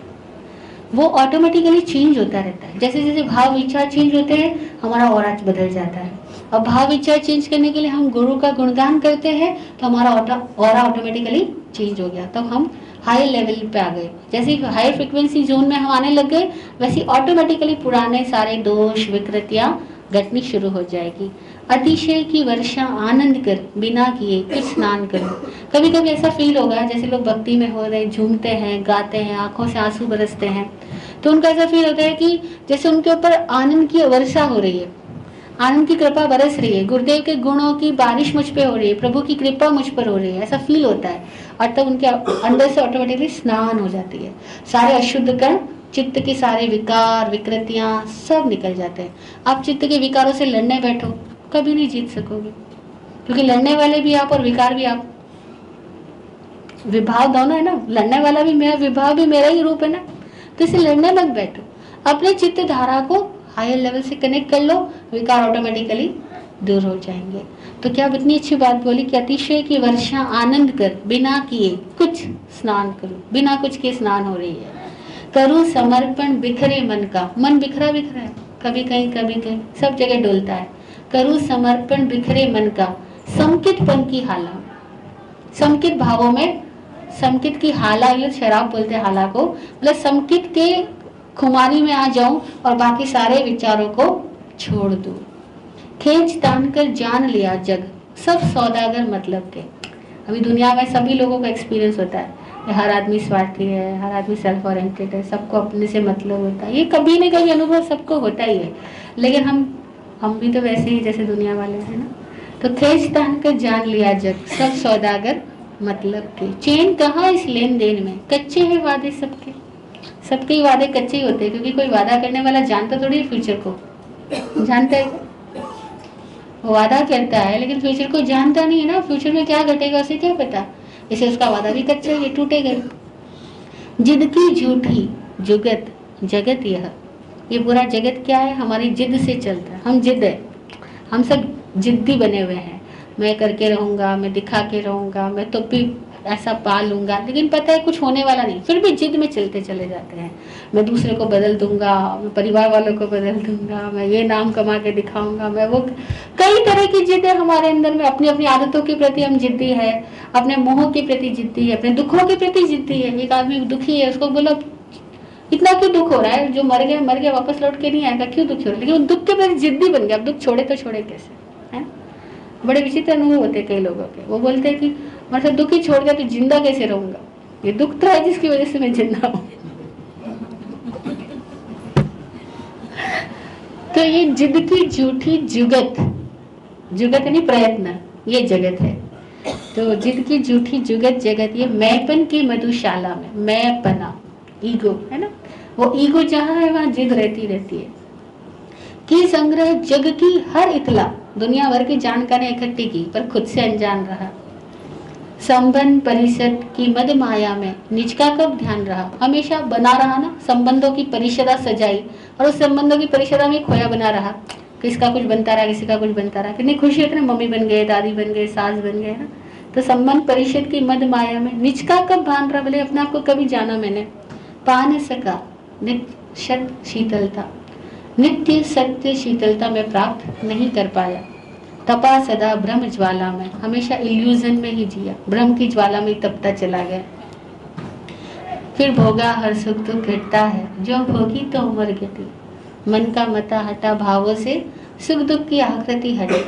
A: वो ऑटोमेटिकली चेंज होता रहता है। जैसे जैसे भाव विचार चेंज होते हैं हमारा ऑरा बदल जाता है। और भाव विचार चेंज करने के लिए हम गुरु का गुणगान करते हैं तो हमारा ऑरा ऑटोमेटिकली चेंज हो गया, तब हम हाई लेवल पे आ गए। जैसे हाई फ्रिक्वेंसी जोन में हम आने लग गए, वैसे ऑटोमेटिकली पुराने सारे दोष विकृतियां घटनी शुरू हो जाएगी। अतिशय की वर्षा आनंद कर, बिना किए कुछ स्नान करो। कभी कभी ऐसा फील होगा जैसे लोग भक्ति में हो रहे, झूमते हैं, गाते हैं, आंखों से आंसू बरसते हैं, तो उनका ऐसा फील होता है कि जैसे उनके ऊपर आनंद की वर्षा हो रही है, आनंद की कृपा बरस रही है, गुरुदेव के गुणों की बारिश मुझ पे हो रही है, प्रभु की कृपा मुझ पर हो रही है, ऐसा फील होता है। और तब उनके अंदर से ऑटोमेटिकली स्नान हो जाती है, सारे अशुद्ध कण, चित्त के सारे विकार विकृतियां सब निकल जाते हैं। आप चित्त के विकारों से लड़ने बैठो, कभी नहीं जीत सकोगे, क्योंकि लड़ने वाले भी आप और विकार भी आप, विभाव दोनों है ना, लड़ने वाला भी मैं, विभाव भी मेरा ही रूप है ना। तो इसे लड़ने मत बैठो, अपने चित्त धारा को हायर लेवल से कनेक्ट कर लो, विकार ऑटोमेटिकली दूर हो जाएंगे। तो क्या इतनी अच्छी बात बोली कि अतिशय की वर्षा आनंद कर, बिना किए कुछ स्नान करो। बिना कुछ के स्नान हो रही है। करूं समर्पण बिखरे मन का, मन बिखरा बिखरा है, कभी कहीं कभी कहीं, सब जगह डोलता है। करूं समर्पण बिखरे मन का, संकित पन की हाला, संकित भावों में, संकित की हाला, ये शराब बोलते हैं हाला को, मतलब संकित के खुमारी में आ जाऊं और बाकी सारे विचारों को छोड़ दूं। खींच तान कर जान लिया जग, सब सौदागर मतलब के। अभी दुनिया में सभी लोगों का एक्सपीरियंस होता है, हर आदमी स्वार्थी है, हर आदमी सेल्फ ओरिएंटेड है, सबको अपने से मतलब होता है, ये कभी न कभी अनुभव सबको होता ही है। लेकिन हम भी तो वैसे ही जैसे दुनिया वाले हैं ना। तो खींच तान कर जान लिया जग, सब सौदागर मतलब के। चैन कहाँ इस लेन देन में, कच्चे हैं वादे सबके, सबके ही वादे कच्चे ही होते हैं, क्योंकि कोई वादा करने वाला जानता थोड़ी है फ्यूचर को, जानता है, वो वादा करता है लेकिन फ्यूचर को जानता नहीं है ना, फ्यूचर में क्या घटेगा उसे क्या पता, इसे उसका वादा भी कच्चा है, ये टूटेगा। जिद की झूठी जुगत जगत, ये पूरा जगत क्या है? हमारी जिद से चलता है, हम जिद है, हम सब जिद्दी बने हुए हैं। मैं करके रहूंगा, मैं दिखा के रहूंगा, मैं तो भी ऐसा पा लूंगा, लेकिन पता है कुछ होने वाला नहीं, फिर भी जिद में चलते चले जाते हैं। मैं दूसरे को बदल दूंगा, मैं परिवार वालों को बदल दूंगा, मैं ये नाम कमा के दिखाऊंगा, मैं वो, कई तरह की जिद्दें हमारे अंदर में, अपनी अपनी आदतों के प्रति हम जिद्दी है, अपने मोह के प्रति जिद्दी है, अपने दुखों के प्रति जिद्दी है। एक आदमी दुखी है, उसको बोलो इतना क्यों दुख हो रहा है, जो मर गया वापस लौट के नहीं आएगा, क्यों दुखी हो रहा है, लेकिन वो दुख के प्रति जिद्दी बन गया, अब दुख छोड़े तो छोड़े कैसे, है। बड़े विचित्र अनुभव होते कई लोगों के, वो बोलते हैं कि मतलब दुख ही छोड़ दिया तो जिंदा कैसे रहूंगा, ये दुख तो है जिसकी वजह से मैं जिंदा हूं। तो ये जिद की झूठी जुगत यानी प्रयत्न, ये जगत है। तो जिद की झूठी जुगत जगत, ये मैंपन की मधुशाला में, मैं पना ईगो है ना, वो ईगो जहां है वहां जिद रहती है। की संग्रह जग की हर इतला, दुनिया भर की जानकारी इकट्ठी की पर खुद से अनजान रहा। संबंध परिषद की मद माया में निज का कब ध्यान रहा, हमेशा बना रहा ना, संबंधों की परिषदा सजाई और उस संबंधों की परिषदा में खोया बना रहा, किसका कुछ बनता रहा, किसी का कुछ बनता रहा, कितनी खुशी है, मम्मी बन गए, दादी बन गए, सास बन गए ना। तो संबंध परिषद की मद माया में निज का कब भान रहा, बोले अपने आप को कभी जाना मैंने, पा न सका नित्य सत्य शीतलता में प्राप्त नहीं कर पाया। तपा सदा ब्रह्म ज्वाला में, हमेशा इल्यूजन में ही जिया, ब्रह्म की ज्वाला में तपता चला गया। फिर भोगा हर सुख दुख घटता है, जो भोगी तो उम्र गति, मन का मता हटा भावों से, सुख दुख की आकृति हटे।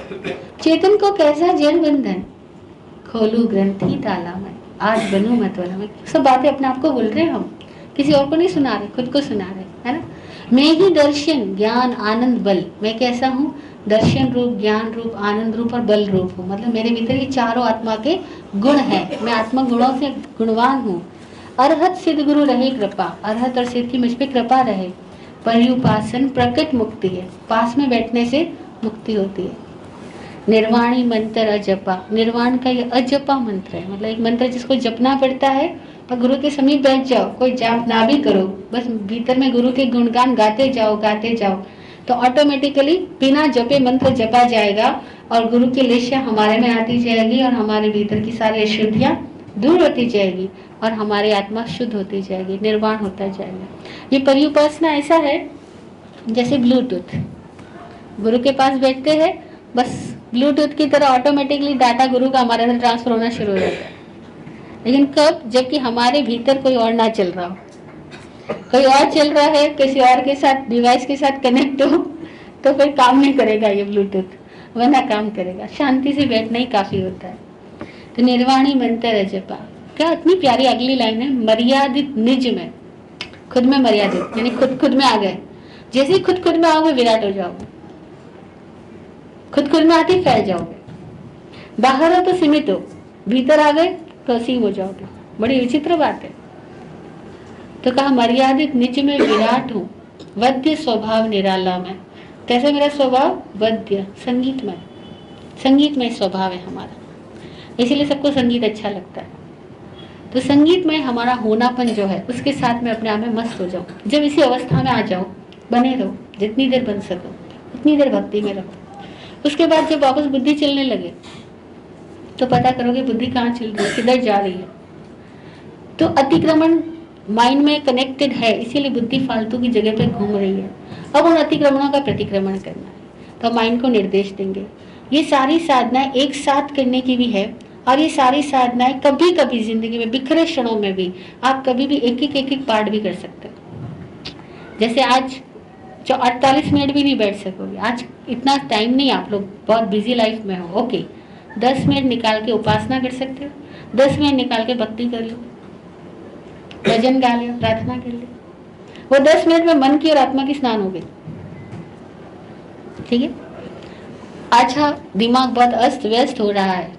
A: चेतन को कैसा जड़ बंधन, खोलू ग्रंथि ताला में, आज बनू मतवाला में। सब बातें अपने आप को बोल रहे हैं हम, किसी और को नहीं सुना रहे, खुद को सुना रहे, है ना। मैं ही दर्शन ज्ञान आनंद बल, मैं कैसा हूँ, दर्शन रूप, ज्ञान रूप, आनंद रूप और बल रूप हूँ। मतलब मेरे भीतर ये चारों आत्मा के गुण हैं, मैं आत्मा गुणों से गुणवान हूँ। अरहत सिद्ध गुरु रहे कृपा, अरहत और सिद्ध की मुझ पे कृपा रहे। पर्युपासन प्रकट मुक्ति है, पास में बैठने से मुक्ति होती है। निर्वाणी मंत्र अजपा, निर्वाण का ये अजपा मंत्र है, मतलब एक मंत्र जिसको जपना पड़ता है, और गुरु के समीप बैठ जाओ, कोई जाप ना भी करो, बस भीतर में गुरु के गुणगान गाते जाओ, तो ऑटोमेटिकली बिना जपे मंत्र जपा जाएगा और गुरु की लेशिया हमारे में आती जाएगी और हमारे भीतर की सारी अशुद्धियां दूर होती जाएगी और हमारी आत्मा शुद्ध होती जाएगी, निर्वाण होता जाएगा। ये पर्युपासना ऐसा है जैसे ब्लूटूथ, गुरु के पास बैठते हैं, बस ब्लूटूथ की तरह ऑटोमेटिकली डाटा गुरु का हमारे अंदर ट्रांसफर होना शुरू हो जाता है। लेकिन कब, जबकि हमारे भीतर कोई और ना चल रहा हो, कोई और चल रहा है, किसी और के साथ डिवाइस के साथ कनेक्ट हो, तो फिर काम नहीं करेगा ये ब्लूटूथ, वरना काम करेगा। शांति से बैठना ही काफी होता है। तो निर्वाणी मंत्र जपा, क्या इतनी प्यारी अगली लाइन है, मर्यादित निज में, खुद में मर्यादित यानी खुद में आ गए, जैसे ही खुद में आओगे विराट हो जाओगे, खुद में आते फैल जाओगे, बाहर हो तो सीमित हो, भीतर आ गए तो असीम हो जाओगे। बड़ी विचित्र बात है। तो कहा मर्यादित निज में विराट हूँ, वद्य स्वभाव निराला में। कैसे मेरा स्वभाव, वद्य संगीतमय स्वभाव है हमारा, इसीलिए सबको संगीत अच्छा लगता है। तो संगीतमय हमारा होनापन जो है, उसके साथ में अपने आप में मस्त हो जाओ। जब इसी अवस्था में आ जाओ, बने रहो, जितनी देर बन सको उतनी देर भक्ति में रहो। उसके बाद जब वापस बुद्धि चलने लगे तो पता करोगे बुद्धि कहाँ चल रही है, किधर जा रही है। तो अतिक्रमण माइंड में कनेक्टेड है, इसीलिए बुद्धि फालतू की जगह पे घूम रही है। अब उन अतिक्रमणों का प्रतिक्रमण करना है, तो माइंड को निर्देश देंगे। ये सारी साधनाएं एक साथ करने की भी है, और ये सारी साधनाएं कभी कभी जिंदगी में बिखरे क्षणों में भी आप कभी भी एक एक पार्ट भी कर सकते हो। जैसे आज जो 48 मिनट भी नहीं बैठ सकोगे, आज इतना टाइम नहीं, आप लोग बहुत बिजी लाइफ में हो, ओके, 10 मिनट निकाल के उपासना कर सकते हो, 10 मिनट निकाल के भक्ति कर लो, भजन गा लो, प्रार्थना कर लो। वो 10 मिनट में मन की और आत्मा की स्नान हो गई। ठीक है। अच्छा, दिमाग बहुत अस्त व्यस्त हो रहा है,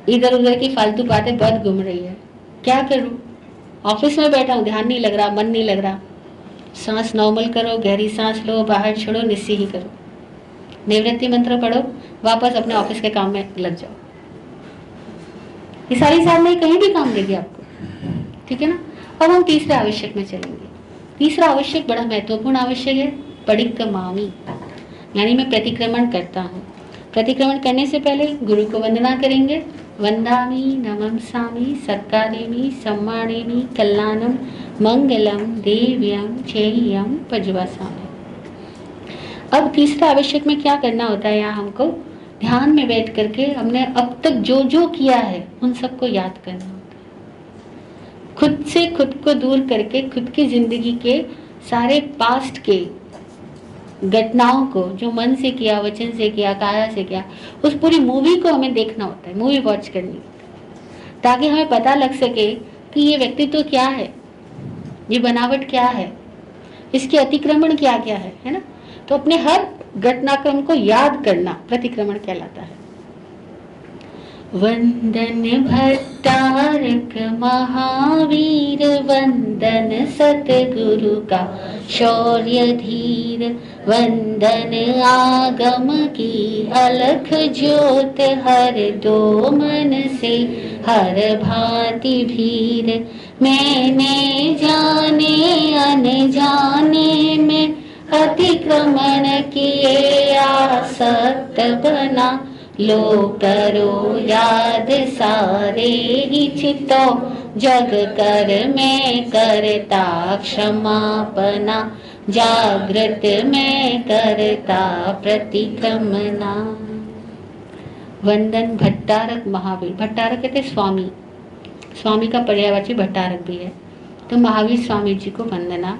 A: इधर उधर की फालतू बातें बहुत घूम रही है, क्या करूं, ऑफिस में बैठा हूं, ध्यान नहीं लग रहा, मन नहीं लग रहा। सांस नॉर्मल करो, गहरी सांस लो, बाहर छोड़ो, निस्सी ही करो, निवृत्ति मंत्र पढ़ो, वापस अपने ऑफिस के काम में लग जाओ। ये सारी साधनाएं कहीं भी काम देगी आपको। ठीक है ना। अब हम तीसरे आवश्यक में चलेंगे। तीसरा आवश्यक बड़ा महत्वपूर्ण आवश्यक है, पडिक्कमामि, यानी मैं प्रतिक्रमण करता हूँ। प्रतिक्रमण करने से पहले गुरु को वंदना करेंगे, वंदामि नमंसामि सत्कारेमि सम्मानेमि कल्याणम मंगलम देव्यम चेयम पजवासामि। अब तीसरा आवश्यक में क्या करना होता है, यहाँ हमको ध्यान में बैठ करके हमने अब तक जो जो किया है उन सबको याद करना होता है। खुद से खुद को दूर करके खुद की जिंदगी के सारे पास्ट के घटनाओं को जो मन से किया, वचन से किया, काया से किया, उस पूरी मूवी को हमें देखना होता है, मूवी वॉच करनी होती है, ताकि हमें पता लग सके कि ये व्यक्तित्व क्या है, ये बनावट क्या है, इसके अतिक्रमण क्या क्या है ना। तो अपने हर घटनाक्रम को याद करना प्रतिक्रमण कहलाता है। वंदन भट्टारक महावीर, वंदन सतगुरु का शौर्य धीर, वंदन आगम की अलख ज्योत, हर दो मन से हर भांति भीर, मैंने जाने अनजाने में अतिक्रमण किए आसक्त बना, लो करो याद सारे ही चितो, जग कर मैं करता क्षमापना, जागृत में करता प्रतिक्रमणा। वंदन भट्टारक महावीर, भट्टारक कहते स्वामी, स्वामी का पर्यायवाची भट्टारक भी है, तो महावीर स्वामी जी को वंदना।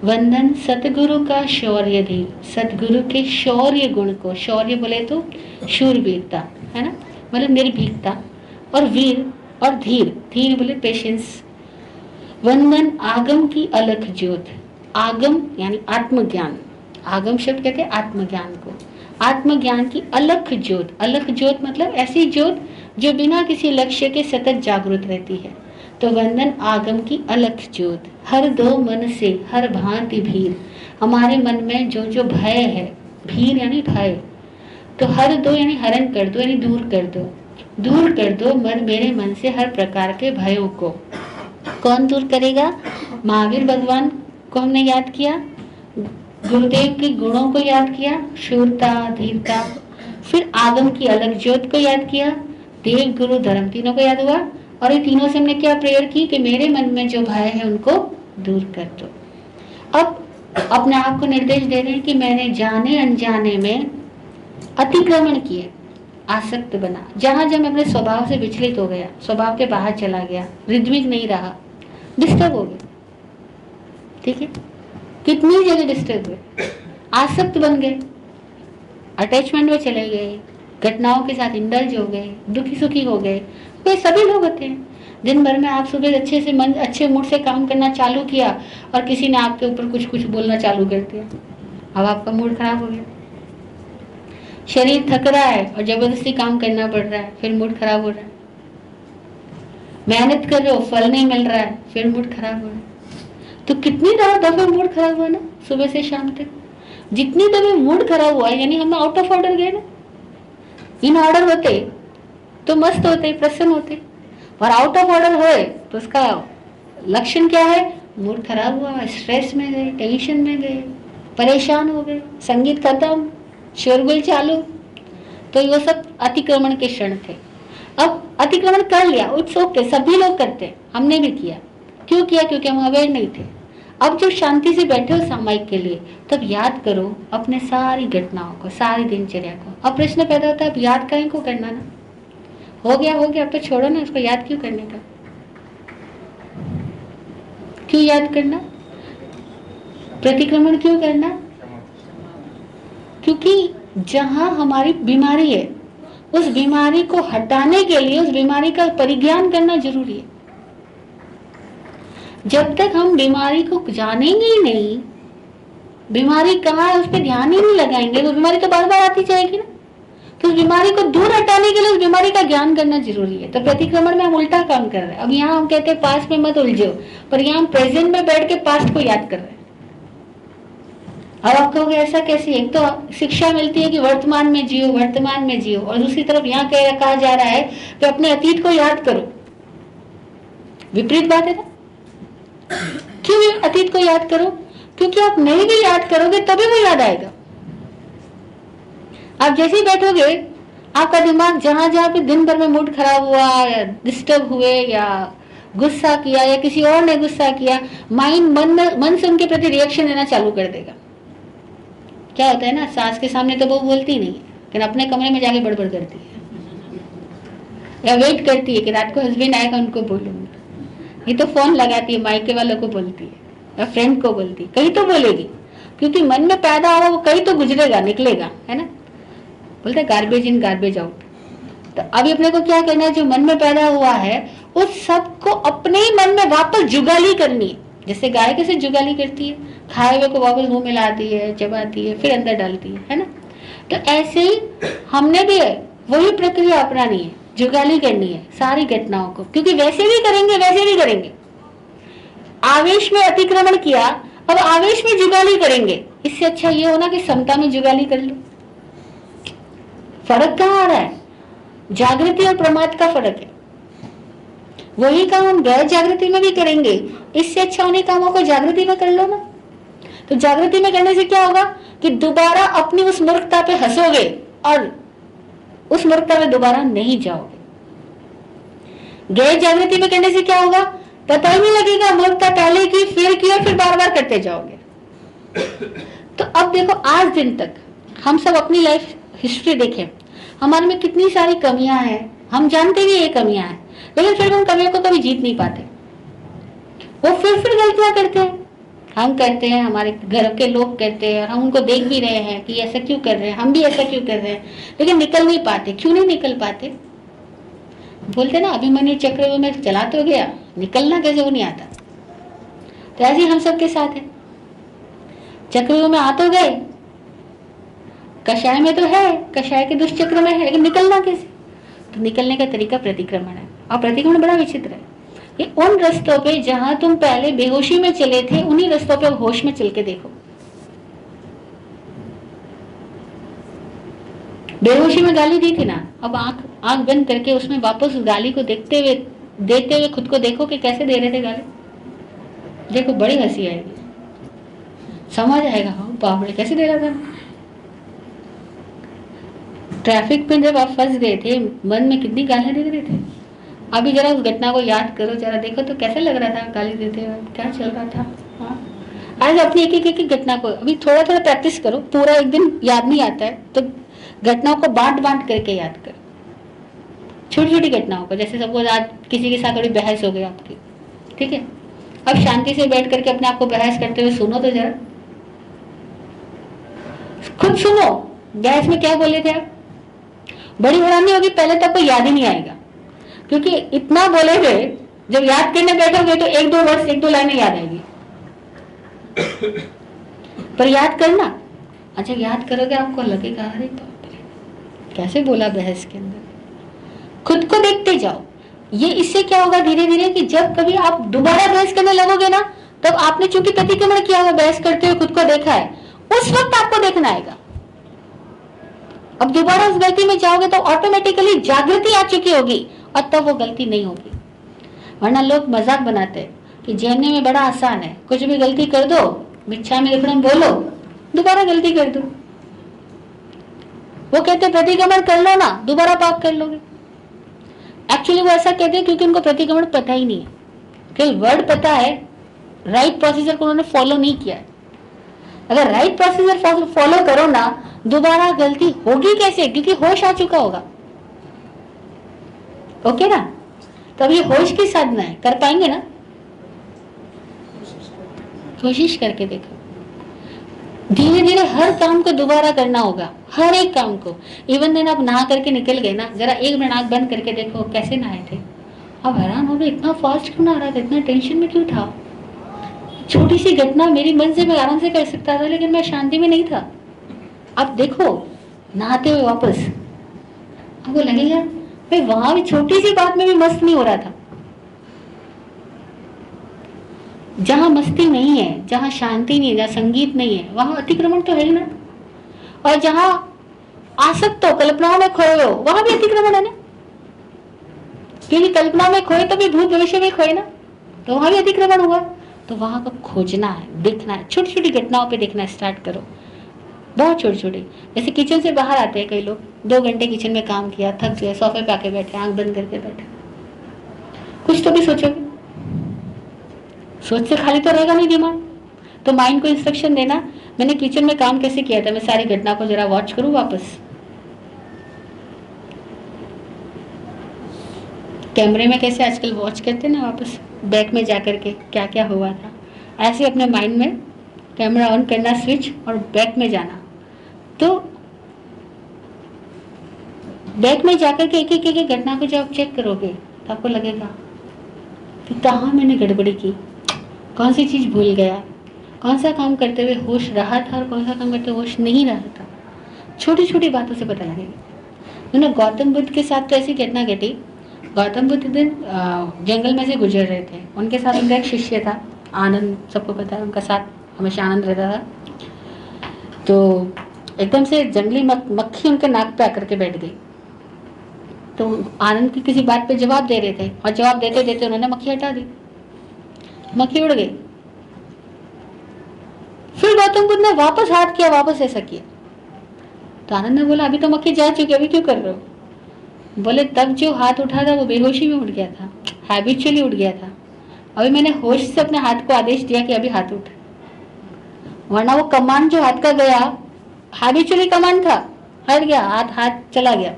A: वंदन सतगुरु का शौर्य धीर, सतगुरु के शौर्य गुण को, शौर्य बोले तो शूरवीरता है ना, मतलब निर्भीकता, और वीर और धीर, धीर बोले पेशेंस। वंदन आगम की अलख ज्योत, आगम यानी आत्मज्ञान, आगम शब्द कहते हैं आत्मज्ञान को, आत्मज्ञान की अलख ज्योत, अलख ज्योत मतलब ऐसी ज्योत जो बिना किसी लक्ष्य के सतत जागृत रहती है। तो वंदन आगम की अलख ज्योत, हर दो मन से हर भांति भीर, हमारे मन में जो जो भय है, भीर यानी भय, तो हर दो यानी हरण कर दो, यानी दूर कर दो, दूर कर दो मेरे मन से हर प्रकार के भयों को। कौन दूर करेगा? महावीर भगवान को हमने याद किया, गुरुदेव के गुणों को याद किया, शूरता, धीरता, फिर आगम की अलग ज्योत को याद किया, देव, गुरु, धर्म, तीनों को याद हुआ, और ये तीनों से हमने क्या प्रेयर की कि मेरे मन में जो भय है उनको दूर कर दो। अब अपने आप को निर्देश दे रहे हैं कि मैंने जाने अनजाने में अतिक्रमण किए, आसक्त बना, जहां जब मैं अपने स्वभाव से विचलित हो गया, स्वभाव के बाहर चला गया, रिद्मिक नहीं रहा, डिस्टर्ब हो गया, ठीक है, कितनी जगह डिस्टर्ब हुए, आसक्त बन गए, अटैचमेंट में चले गए, घटनाओं के साथ इंडल्ज हो गए, दुखी सुखी हो गए, वे सभी लोग होते हैं। दिन भर में आप सुबह अच्छे से मन, अच्छे मूड से काम करना चालू किया और किसी ने आपके ऊपर कुछ कुछ बोलना चालू कर दिया, अब आपका मूड खराब हो गया। शरीर थक रहा है और जबरदस्ती काम करना पड़ रहा है, फिर मूड खराब हो रहा है। मेहनत कर रहे हो, फल नहीं मिल रहा है, फिर मूड खराब हो रहा है। तो कितनी दफे मूड खराब हुआ ना, सुबह से शाम तक, जितनी दफे मूड खराब हुआ यानी हम आउट ऑफ ऑर्डर गए ना। इन ऑर्डर होते तो मस्त होते, प्रसन्न होते, और आउट ऑफ ऑर्डर हुए तो उसका लक्षण क्या है? मूड खराब हुआ, स्ट्रेस में गए, टेंशन में गए, परेशान हो गए, संगीत खत्म, शोरगुल चालू। तो ये सब अतिक्रमण के क्षण थे। अब अतिक्रमण कर लिया, इट्स ओके, सभी लोग करते, हमने भी किया। क्यों किया? क्योंकि हम अवेयर नहीं थे। अब जब शांति से बैठे हो सामायिक के लिए, तब याद करो अपने सारी घटनाओं को, सारी दिनचर्या को। अब प्रश्न पैदा होता है, अब याद कहीं को करना ना, हो गया, अब तो छोड़ो ना, उसको याद क्यों करने का? क्यों याद करना? प्रतिक्रमण क्यों करना? क्योंकि जहां हमारी बीमारी है, उस बीमारी को हटाने के लिए उस बीमारी का परिज्ञान करना जरूरी है। जब तक हम बीमारी को जानेंगे ही नहीं, बीमारी कहाँ है उस पर ध्यान ही नहीं लगाएंगे, तो बीमारी तो बार बार आती जाएगी ना। तो उस बीमारी को दूर हटाने के लिए उस बीमारी का ज्ञान करना जरूरी है। तो प्रतिक्रमण में हम उल्टा काम कर रहे हैं। अब यहाँ हम कहते हैं पास्ट में मत उलझो, पर यहाँ हम प्रेजेंट में बैठ के पास्ट को याद कर रहे हैं। अब आप कहोगे ऐसा कैसे? एक तो शिक्षा मिलती है कि वर्तमान में जियो, वर्तमान में जियो, और दूसरी तरफ यहाँ कहा जा रहा है कि अपने अतीत को याद करो। विपरीत बात है ना। क्यों अतीत को याद करो? क्योंकि आप नहीं भी याद करोगे तभी वो याद आएगा। आप जैसे ही बैठोगे आपका दिमाग जहां जहां पे दिन भर में मूड खराब हुआ या डिस्टर्ब हुए या गुस्सा किया या किसी और ने गुस्सा किया, माइंड मन से उनके प्रति रिएक्शन देना चालू कर देगा। क्या होता है ना, सास के सामने तो वो बोलती नहीं, लेकिन अपने कमरे में जाके बड़बड़ करती है या वेट करती है कि रात को हस्बैंड आएगा उनको बोलूंगी। ये तो फोन लगाती है, मायके वालों को बोलती है या फ्रेंड को बोलती है, कहीं तो बोलेगी, क्योंकि मन में पैदा हुआ वो कहीं तो गुजरेगा, निकलेगा, है ना। बोलते हैं गार्बेज इन गार्बेज आउट। तो अभी अपने को क्या करना है, जो मन में पैदा हुआ है उस सबको अपने ही मन में वापस जुगाली करनी है। जैसे गाय कैसे जुगाली करती है, खाए हुए को वापस मुंह में लाती है, चबाती है, फिर अंदर डालती है ना। तो ऐसे ही हमने भी वही प्रक्रिया अपनानी है, जुगाली करनी है सारी घटनाओं को, क्योंकि वैसे भी करेंगे वैसे भी करेंगे। आवेश में अतिक्रमण किया, अब आवेश में जुगाली करेंगे, इससे अच्छा ये होना कि समता में जुगाली कर लो। फर्क कहाँ आ रहा है, जागृति और प्रमाद का फर्क है। वही काम हम गैर जागृति में भी करेंगे, इससे अच्छा उन्हीं कामों को जागृति में कर लो ना। तो जागृति में करने से क्या होगा कि दोबारा अपनी उस मूर्खता पे हंसोगे और उस मूर्खता में दोबारा नहीं जाओगे। गैर जागृति में करने से क्या होगा, पता ही नहीं लगेगा, मूर्खता पहले की और फिर बार बार करते जाओगे। तो अब देखो, आज दिन तक हम सब अपनी लाइफ हिस्ट्री देखें, हमारे में कितनी सारी कमियां हैं, हम जानते भी ये कमियां हैं, लेकिन फिर हम कमियों को कभी जीत नहीं पाते। वो फिर गलतियां करते हैं, हम करते हैं, हमारे घर के लोग करते हैं, हम उनको देख भी रहे हैं कि ऐसा क्यों कर रहे हैं, हम भी ऐसा क्यों कर रहे हैं, लेकिन निकल नहीं पाते। क्यों नहीं निकल पाते? बोलते ना, अभिमन्यु चक्रव्यूह में चला तो गया, निकलना कैसे वो नहीं आता। तो ऐसे ही हम सबके साथ है, चक्रव्यूह में आ तो गए, कषाय में तो है, कषाय के दुष्चक्र में है, लेकिन निकलना कैसे? तो निकलने का तरीका प्रतिक्रमण है, और प्रतिक्रमण बड़ा विचित्र है। ये उन रास्तों पे जहां तुम पहले बेहोशी में चले थे, उन्हीं रास्तों पे होश में चल के देखो। बेहोशी में गाली दी थी ना, अब आंख बंद करके उसमें वापस उस गाली को देते हुए खुद को देखो कि कैसे दे रहे थे गाली। देखो बड़ी हंसी आएगी, समझ आएगा, हाँ बाप रे कैसे दे रहा था। ट्रैफिक में जब आप फंस गए थे, मन में कितनी गालियां दे रहे थे। अभी जरा उस घटना को याद करो, जरा देखो तो कैसा लग रहा था गाली देते हुए, क्या चल रहा था। हाँ, आज अपनी एक घटना को अभी थोड़ा प्रैक्टिस करो, पूरा एक दिन याद नहीं आता है तो घटनाओं को बांट करके याद करो, छोटी छोटी घटनाओं को। जैसे सपोज आज किसी के साथ थोड़ी बहस हो गई आपकी, ठीक है, अब शांति से बैठ करके अपने आप को बहस करते हुए सुनो तो जरा, खुद सुनो बहस में क्या बोले थे आप। बड़ी हैरानी होगी, पहले तो आपको याद ही नहीं आएगा, क्योंकि इतना बोले थे, जब याद करने बैठोगे तो एक दो लाइनें याद आएगी। पर याद करना, अच्छा याद करोगे आपको लगेगा अरे बाप रे कैसे बोला बहस के अंदर। खुद को देखते जाओ, ये इससे क्या होगा धीरे धीरे कि जब कभी आप दोबारा बहस करने लगोगे ना, तब आपने चूंकि प्रतिक्रमण किया हुआ, बहस करते हुए खुद को देखा है, उस वक्त आपको देखना आएगा। अब दोबारा उस गलती में जाओगे तो ऑटोमेटिकली जागृति आ चुकी होगी और तब वो गलती नहीं होगी। वरना लोग मजाक बनाते हैं कि जीने में बड़ा आसान है, कुछ भी गलती कर दो, मिच्छा में लिखना बोलो, दोबारा गलती कर दो। वो कहते प्रतिक्रमण कर लो ना, दोबारा पाप कर लोगे। एक्चुअली वो ऐसा कहते हैं क्योंकि उनको प्रतिक्रमण पता ही नहीं है, केवल वर्ड पता है, राइट प्रोसीजर को उन्होंने फॉलो नहीं किया है। अगर राइट प्रोसीजर फॉलो करो ना, दोबारा गलती होगी कैसे, क्योंकि होश आ चुका होगा। ओके ना, तो अब ये होश की साधना है, कर पाएंगे ना, कोशिश करके देखो। धीरे धीरे हर काम को दोबारा करना होगा, हर एक काम को। इवन देन आप नहा करके निकल गए ना, जरा एक मिनट आंख बंद करके देखो कैसे नहाए थे। अब हैरान हो गए, इतना फास्ट क्यों नहा रहा था, इतना टेंशन में क्यों था। छोटी सी घटना मेरी मन से मैं आराम से कर सकता था, लेकिन मैं शांति में नहीं था। अब देखो नहाते हुए वापस आपको लगेगा भाई वहां भी छोटी सी बात में भी मस्त नहीं हो रहा था। जहां मस्ती नहीं है, जहां शांति नहीं है, जहां संगीत नहीं है, वहां अतिक्रमण तो है ही ना। और जहां आसक्त हो, कल्पनाओं में खोए हो, वहां भी अतिक्रमण है ना, क्योंकि कल्पना में खोए तो भी भूत भविष्य में खोए ना, तो वहां भी अतिक्रमण हुआ। तो वहां को खोजना है, देखना है, छोटी छोटी घटनाओं पे देखना स्टार्ट करो। बहुत छोटी छोटी। जैसे किचन से बाहर आते हैं कई लोग, 2 घंटे किचन में काम किया, थक गए, सोफे पे आके बैठे, आंख बंद करके बैठे, कुछ तो भी सोचोगे, सोच से खाली तो रहेगा नहीं दिमाग। तो माइंड को इंस्ट्रक्शन देना, मैंने किचन में काम कैसे किया था, मैं सारी घटना को जरा वॉच करूं वापस। कैमरे में कैसे आजकल वॉच करते हैं ना, वापस बैक में जाकर के क्या क्या हुआ था, ऐसे अपने माइंड में कैमरा ऑन करना स्विच और बैक में जाना। तो बैक में जाकर के एक एक घटना को जब चेक करोगे तो आपको लगेगा कि कहाँ मैंने गड़बड़ी की, कौन सी चीज भूल गया, कौन सा काम करते हुए होश रहा था और कौन सा काम करते हुए होश नहीं रहा था। छोटी छोटी बातों से पता लगेगा। तो गौतम बुद्ध के साथ तो ऐसी घटना घटी। गौतम बुद्ध दिन जंगल में से गुजर रहे थे, उनके साथ उनका एक शिष्य था आनंद, सबको पता है, उनका साथ हमेशा आनंद रहता था। तो एकदम से जंगली मक्खी उनके नाक पे आकर के बैठ गई। तो आनंद की किसी बात पे जवाब दे रहे थे और जवाब देते देते उन्होंने मक्खी हटा दी, मक्खी उड़ गई। फिर गौतम बुद्ध ने वापस हाथ किया, वापस ऐसा किया। तो आनंद ने बोला अभी तो मक्खी जा चुकी, अभी क्यों कर रहे हो? बोले तब जो हाथ उठा था वो बेहोशी में उठ गया था, हैबिचुअली उठ गया था। अभी मैंने होश से अपने हाथ को आदेश दिया कि अभी हाथ उठ, वरना वो कमांड जो हाथ का गया हैबिचुअली कमांड था, हट गया, हाथ चला गया।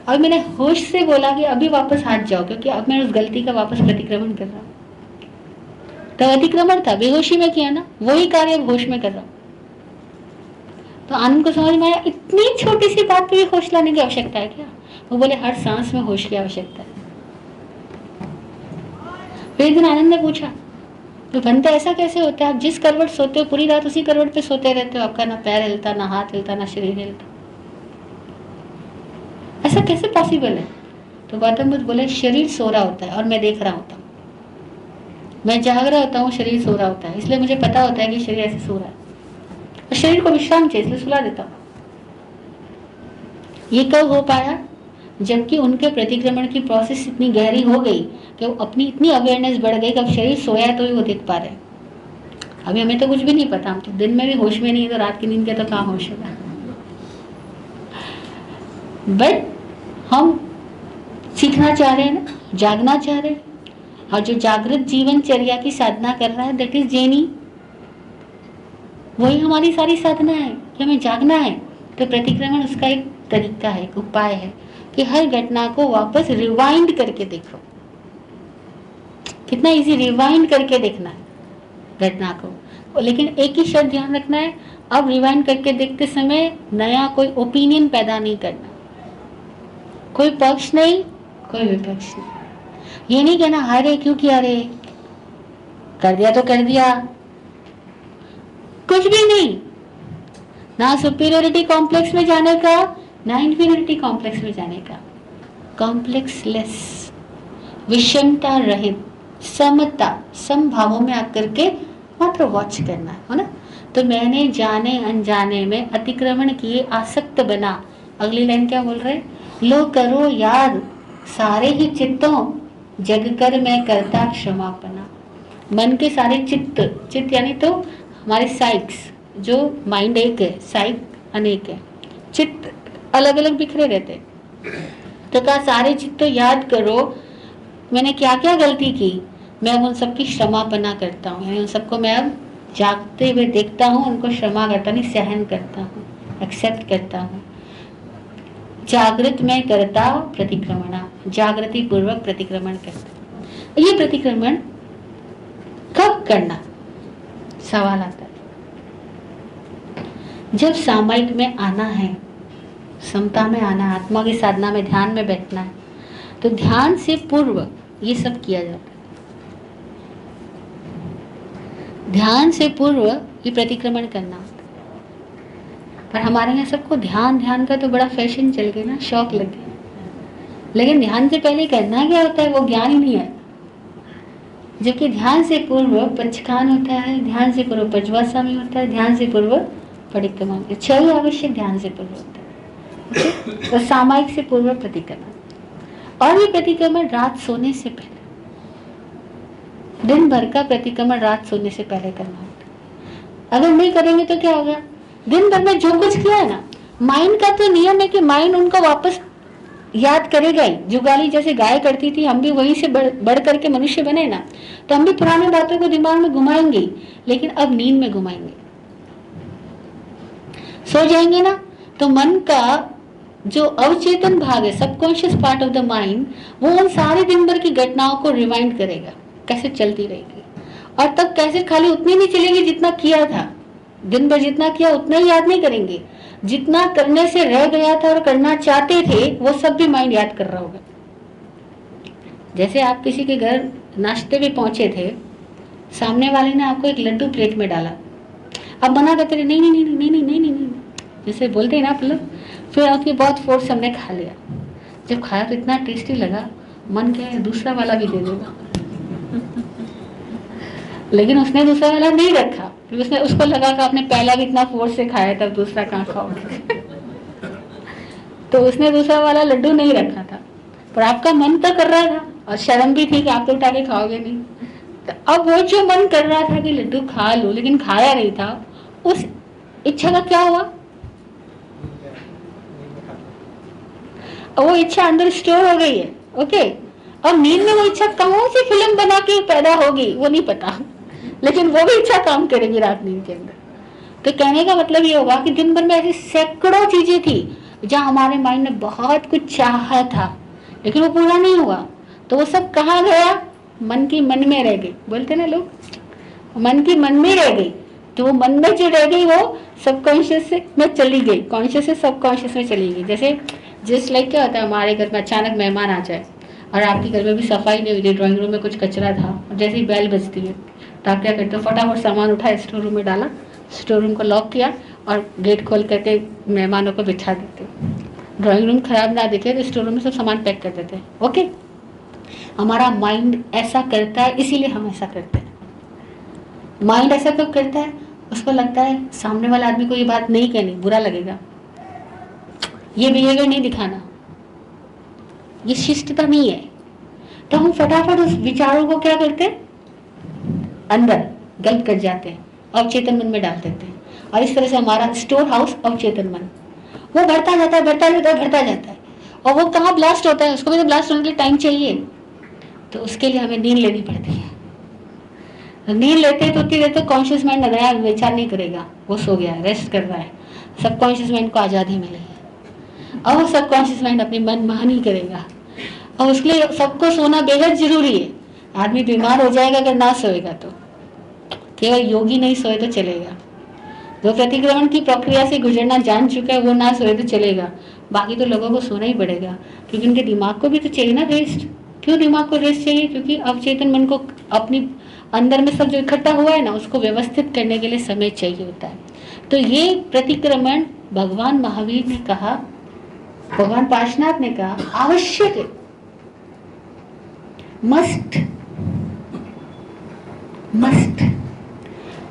A: अब मैंने होश से बोला कि अभी वापस हाथ जाओ, क्योंकि अब मैं उस गलती का वापस प्रतिक्रमण कर रहा हूं। तो अतिक्रमण था, बेहोशी में किया ना, वही कार्य अब होश में कर रहा हूं। तो आनंद को समझ में आया इतनी छोटी सी बात पे भी होश लाने की आवश्यकता है क्या? वो बोले हर सांस में होश की आवश्यकता है। फिर एक दिन आनंद ने पूछा तो बनता ऐसा कैसे होता है, आप जिस करवट सोते हो पूरी रात उसी करवट पे सोते रहते हो, आपका ना पैर हिलता, ना हाथ हिलता, ना शरीर हिलता, ऐसा कैसे पॉसिबल है? तो गौतम बुद्ध बोले शरीर सो रहा होता है और मैं देख रहा होता हूँ, मैं जाग रहा होता हूँ, शरीर सो रहा होता है, इसलिए मुझे पता होता है कि शरीर ऐसे सो रहा है और शरीर को विश्राम चाहिए, इसलिए सुला देता हूँ। ये कब हो पाया? जबकि उनके प्रतिक्रमण की प्रोसेस इतनी गहरी हो गई कि वो अपनी इतनी अवेयरनेस बढ़ गई कि अब शरीर सोया है तो भी वो देख पा रहे। अभी हमें तो कुछ भी नहीं पता, हम तो दिन में भी होश में नहीं, तो रात की नींद के तो कहाँ होश होगा। बट हम सीखना चाह रहे हैं ना, जागना चाह रहे हैं, और जो जागृत जीवनचर्या की साधना कर रहा है दैट इज जेनी, वही हमारी सारी साधना है कि हमें जागना है। तो प्रतिक्रमण उसका एक तरीका है, एक उपाय है कि हर घटना को वापस रिवाइंड करके देखो। कितना इजी रिवाइंड करके देखना है घटना को, लेकिन एक ही शर्त ध्यान रखना है, अब रिवाइंड करके देखते समय नया कोई ओपिनियन पैदा नहीं करना, कोई पक्ष नहीं, कोई विपक्ष नहीं। ये नहीं कहना अरे क्यों किया, रे कर दिया तो कर दिया, कुछ भी नहीं, ना सुपीरियरिटी कॉम्प्लेक्स में जाने का, ना इंफीरियरिटी कॉम्प्लेक्स में जाने का, कॉम्प्लेक्स लेस, विषमता रहित, समता, समभावों में आकर के मात्र वॉच करना है ना। तो मैंने जाने अनजाने में अतिक्रमण किए आसक्त बना, अगली लाइन क्या बोल रहे, लो करो याद सारे ही चित्तों जग कर मैं करता क्षमापना। मन के सारे चित्त, चित्त यानी तो हमारे साइक्स, जो माइंड एक है, साइक अनेक है, चित्त अलग अलग बिखरे रहते, तो कहा सारे चित्तों याद करो मैंने क्या क्या गलती की, मैं अब उन सबकी क्षमापना करता हूँ, यानी उन सबको मैं अब जागते हुए देखता हूँ, उनको क्षमा करता नहीं, सहन करता हूँ, एक्सेप्ट करता हूँ। जागृत में करता प्रतिक्रमणा, जागृति पूर्वक प्रतिक्रमण करता। ये प्रतिक्रमण कब करना, सवाल आता है। जब सामायिक में आना है, समता में आना, आत्मा की साधना में, ध्यान में बैठना है, तो ध्यान से पूर्व ये सब किया जाता है। ध्यान से पूर्व ये प्रतिक्रमण करना होता है। पर हमारे यहाँ सबको ध्यान ध्यान का तो बड़ा फैशन चल गया ना, शौक लग गया, लेकिन ध्यान से पहले करना क्या होता है वो ज्ञान ही नहीं है। जबकि ध्यान से पूर्व पंचकान होता है, ध्यान से पूर्व पंचवासामी होता है, ध्यान से पूर्व परिक्रमण, 6 आवश्यक ध्यान से पूर्व होता है। तो सामायिक से पूर्व प्रतिक्रमण, और ये प्रतिक्रमण रात सोने से पहले, दिन भर का प्रतिक्रमण रात सोने से पहले करना होता है। अगर नहीं करेंगे तो क्या होगा, दिन भर में जो कुछ किया है ना, माइंड का तो नियम है कि माइंड उनको वापस याद करेगा ही। जुगाली जैसे गाय करती थी, हम भी वहीं से बढ़ करके मनुष्य बने ना, तो हम भी पुरानी बातों को दिमाग में घुमाएंगे, लेकिन अब नींद में घुमाएंगे। सो जाएंगे ना तो मन का जो अवचेतन भाग है, subconscious part of the mind, वो उन सारे दिन भर की घटनाओं को रिवाइंड करेगा, कैसे चलती रहेगी। और तब कैसे खाली उतनी नहीं चलेगी जितना किया था, दिन भर जितना किया उतना ही याद नहीं करेंगे, जितना करने से रह गया था और करना चाहते थे वो सब भी माइंड याद कर रहा होगा। जैसे आप किसी के घर नाश्ते पे पहुंचे थे, सामने वाले ने आपको एक लड्डू प्लेट में डाला, अब मना करते रहे, नहीं नहीं नहीं नहीं नहीं नहीं नहीं नहीं, जैसे बोलते हैं ना आप लोग, फिर आपके बहुत फोर्स हमने खा लिया। जब खाया तो इतना टेस्टी लगा, मन क्या है दूसरा वाला भी दे देगा, लेकिन उसने दूसरा वाला नहीं रखा, फिर उसने उसको लगा कि आपने पहला भी इतना फोर्स से खाया तब दूसरा कहाँ खाओगे। तो उसने दूसरा वाला लड्डू नहीं रखा था, पर आपका मन तो कर रहा था और शर्म भी थी कि आप तो उठा के खाओगे नहीं। तो अब वो जो मन कर रहा था कि लड्डू खा लो, लेकिन खाया नहीं था, उस इच्छा का क्या हुआ? वो इच्छा अंदर स्टोर हो गई है। ओके, अब नींद में वो इच्छा कहाँ से फिल्म बना के पैदा होगी वो नहीं पता, लेकिन वो भी इच्छा काम करेगी रात नींद के अंदर। तो कहने का मतलब ये होगा कि दिन भर में ऐसी सैकड़ों चीजें थी जहाँ हमारे माइंड ने बहुत कुछ चाहा था, लेकिन वो पूरा नहीं हुआ, तो वो सब कहाँ गया? मन की मन में रह गई। बोलते ना लोग, मन की मन में रह गई। तो वो मन में जो रह गई वो सबकॉन्शियस में चली गई, कॉन्शियस से सबकॉन्शियस में चली गई। जैसे जिस लाइक क्या होता है, हमारे घर में अचानक मेहमान आ जाए और आपके घर में भी सफाई नहीं हुई थी, ड्राइंग रूम में कुछ कचरा था, और जैसे ही बेल बजती है तो आप क्या करते हो, फटाफट सामान उठाया, स्टोर रूम में डाला, स्टोर रूम को लॉक किया और गेट खोल करके मेहमानों को बिठा देते। ड्राइंग रूम खराब ना दिखे तो स्टोर रूम में सब सामान पैक कर देते। ओके, हमारा माइंड ऐसा करता है, इसीलिए हम ऐसा करते हैं। माइंड ऐसा कब करता है? उसको लगता है सामने वाले आदमी को ये बात नहीं कहनी, बुरा लगेगा, ये बिहेवियर नहीं दिखाना, ये शिष्टता नहीं है, तो हम फटाफट उस विचारों को क्या करते हैं, अंदर गलत कर जाते हैं, अवचेतन मन में डाल देते हैं। और इस तरह से हमारा स्टोर हाउस अवचेतन मन वो बढ़ता जाता है, बढ़ता जाता है, बढ़ता जाता है। और वो कहाँ ब्लास्ट होता है, उसको भी तो ब्लास्ट होने के लिए टाइम चाहिए, तो उसके लिए हमें नींद लेनी पड़ती है। नींद लेते हैं तो उतनी देर तक कॉन्शियस माइंड नया विचार नहीं करेगा, वो सो गया, रेस्ट कर रहा है, सबकॉन्शियस माइंड को आज़ादी मिली है। अब वो सबकॉन्शियस माइंड अपनी मनमानी करेगा, और उसके लिए सबको सोना बेहद जरूरी है। आदमी बीमार हो जाएगा अगर ना सोएगा तो, केवल योगी नहीं सोए तो चलेगा, जो प्रतिक्रमण की प्रक्रिया से गुजरना जान चुका है वो ना सोए तो चलेगा, बाकी तो लोगों को सोना ही पड़ेगा, क्योंकि उनके दिमाग को भी तो चाहिए ना रेस्ट। क्यों दिमाग को रेस्ट चाहिए? क्योंकि अवचेतन मन को अपनी अंदर में सब जो इकट्ठा हुआ है ना उसको व्यवस्थित करने के लिए समय चाहिए होता है। तो ये प्रतिक्रमण भगवान महावीर ने कहा, भगवान पार्श्वनाथ ने कहा आवश्यक है, मस्ट मस्ट,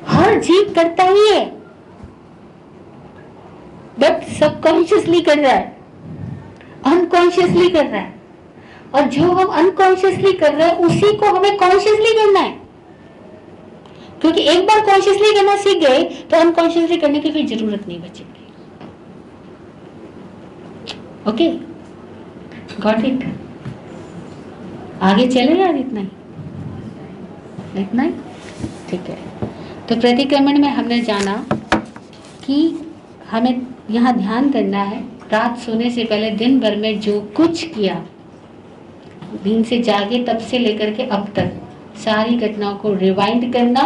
A: हर जीव करता ही है, बट सबकॉन्शियसली कर रहा है, अनकॉन्शियसली कर रहा है, और जो हम अनकॉन्शियसली कर रहे हैं उसी को हमें कॉन्शियसली करना है। क्योंकि एक बार कॉन्शियसली करना सीख गए तो अनकॉन्शियसली करने की फिर जरूरत नहीं बचेगी। Okay, got it? आगे चले यार, इतना ही ठीक है। तो प्रतिक्रमण में हमने जाना कि हमें यहाँ ध्यान करना है, रात सोने से पहले दिन भर में जो कुछ किया, दिन से जागे तब से लेकर के अब तक सारी घटनाओं को रिवाइंड करना,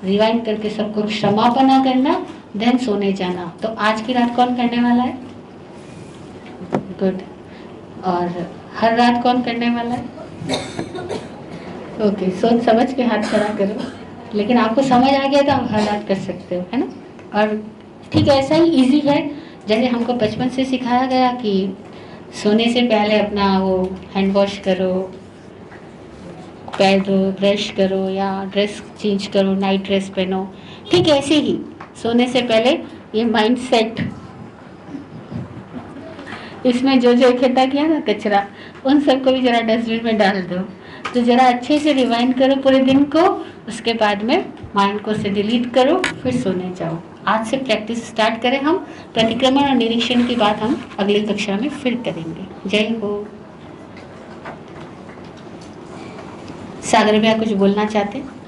A: रिवाइंड करके सबको क्षमापना करना, देन सोने जाना। तो आज की रात कौन करने वाला है? गुड। और हर रात कौन करने वाला है? ओके, सोच समझ के हाथ खड़ा करो, लेकिन आपको समझ आ गया तो आप हर रात कर सकते हो, है ना? और ठीक है, ऐसा ही इजी है जैसे हमको बचपन से सिखाया गया कि सोने से पहले अपना वो हैंड वॉश करो, पैर धो, ब्रश करो या ड्रेस चेंज करो, नाइट ड्रेस पहनो। ठीक है, ऐसे ही सोने से पहले ये माइंड सेट, इसमें जो जो इकट्ठा किया ना कचरा, उन सबको भी जरा डस्टबिन में डाल दो। तो जरा अच्छे से रिवाइंड करो पूरे दिन को, उसके बाद में माइंड को से डिलीट करो, फिर सोने जाओ। आज से प्रैक्टिस स्टार्ट करें हम। प्रतिक्रमण और निरीक्षण की बात हम अगली कक्षा में फिर करेंगे। जय हो। सागर भैया कुछ बोलना चाहते हैं?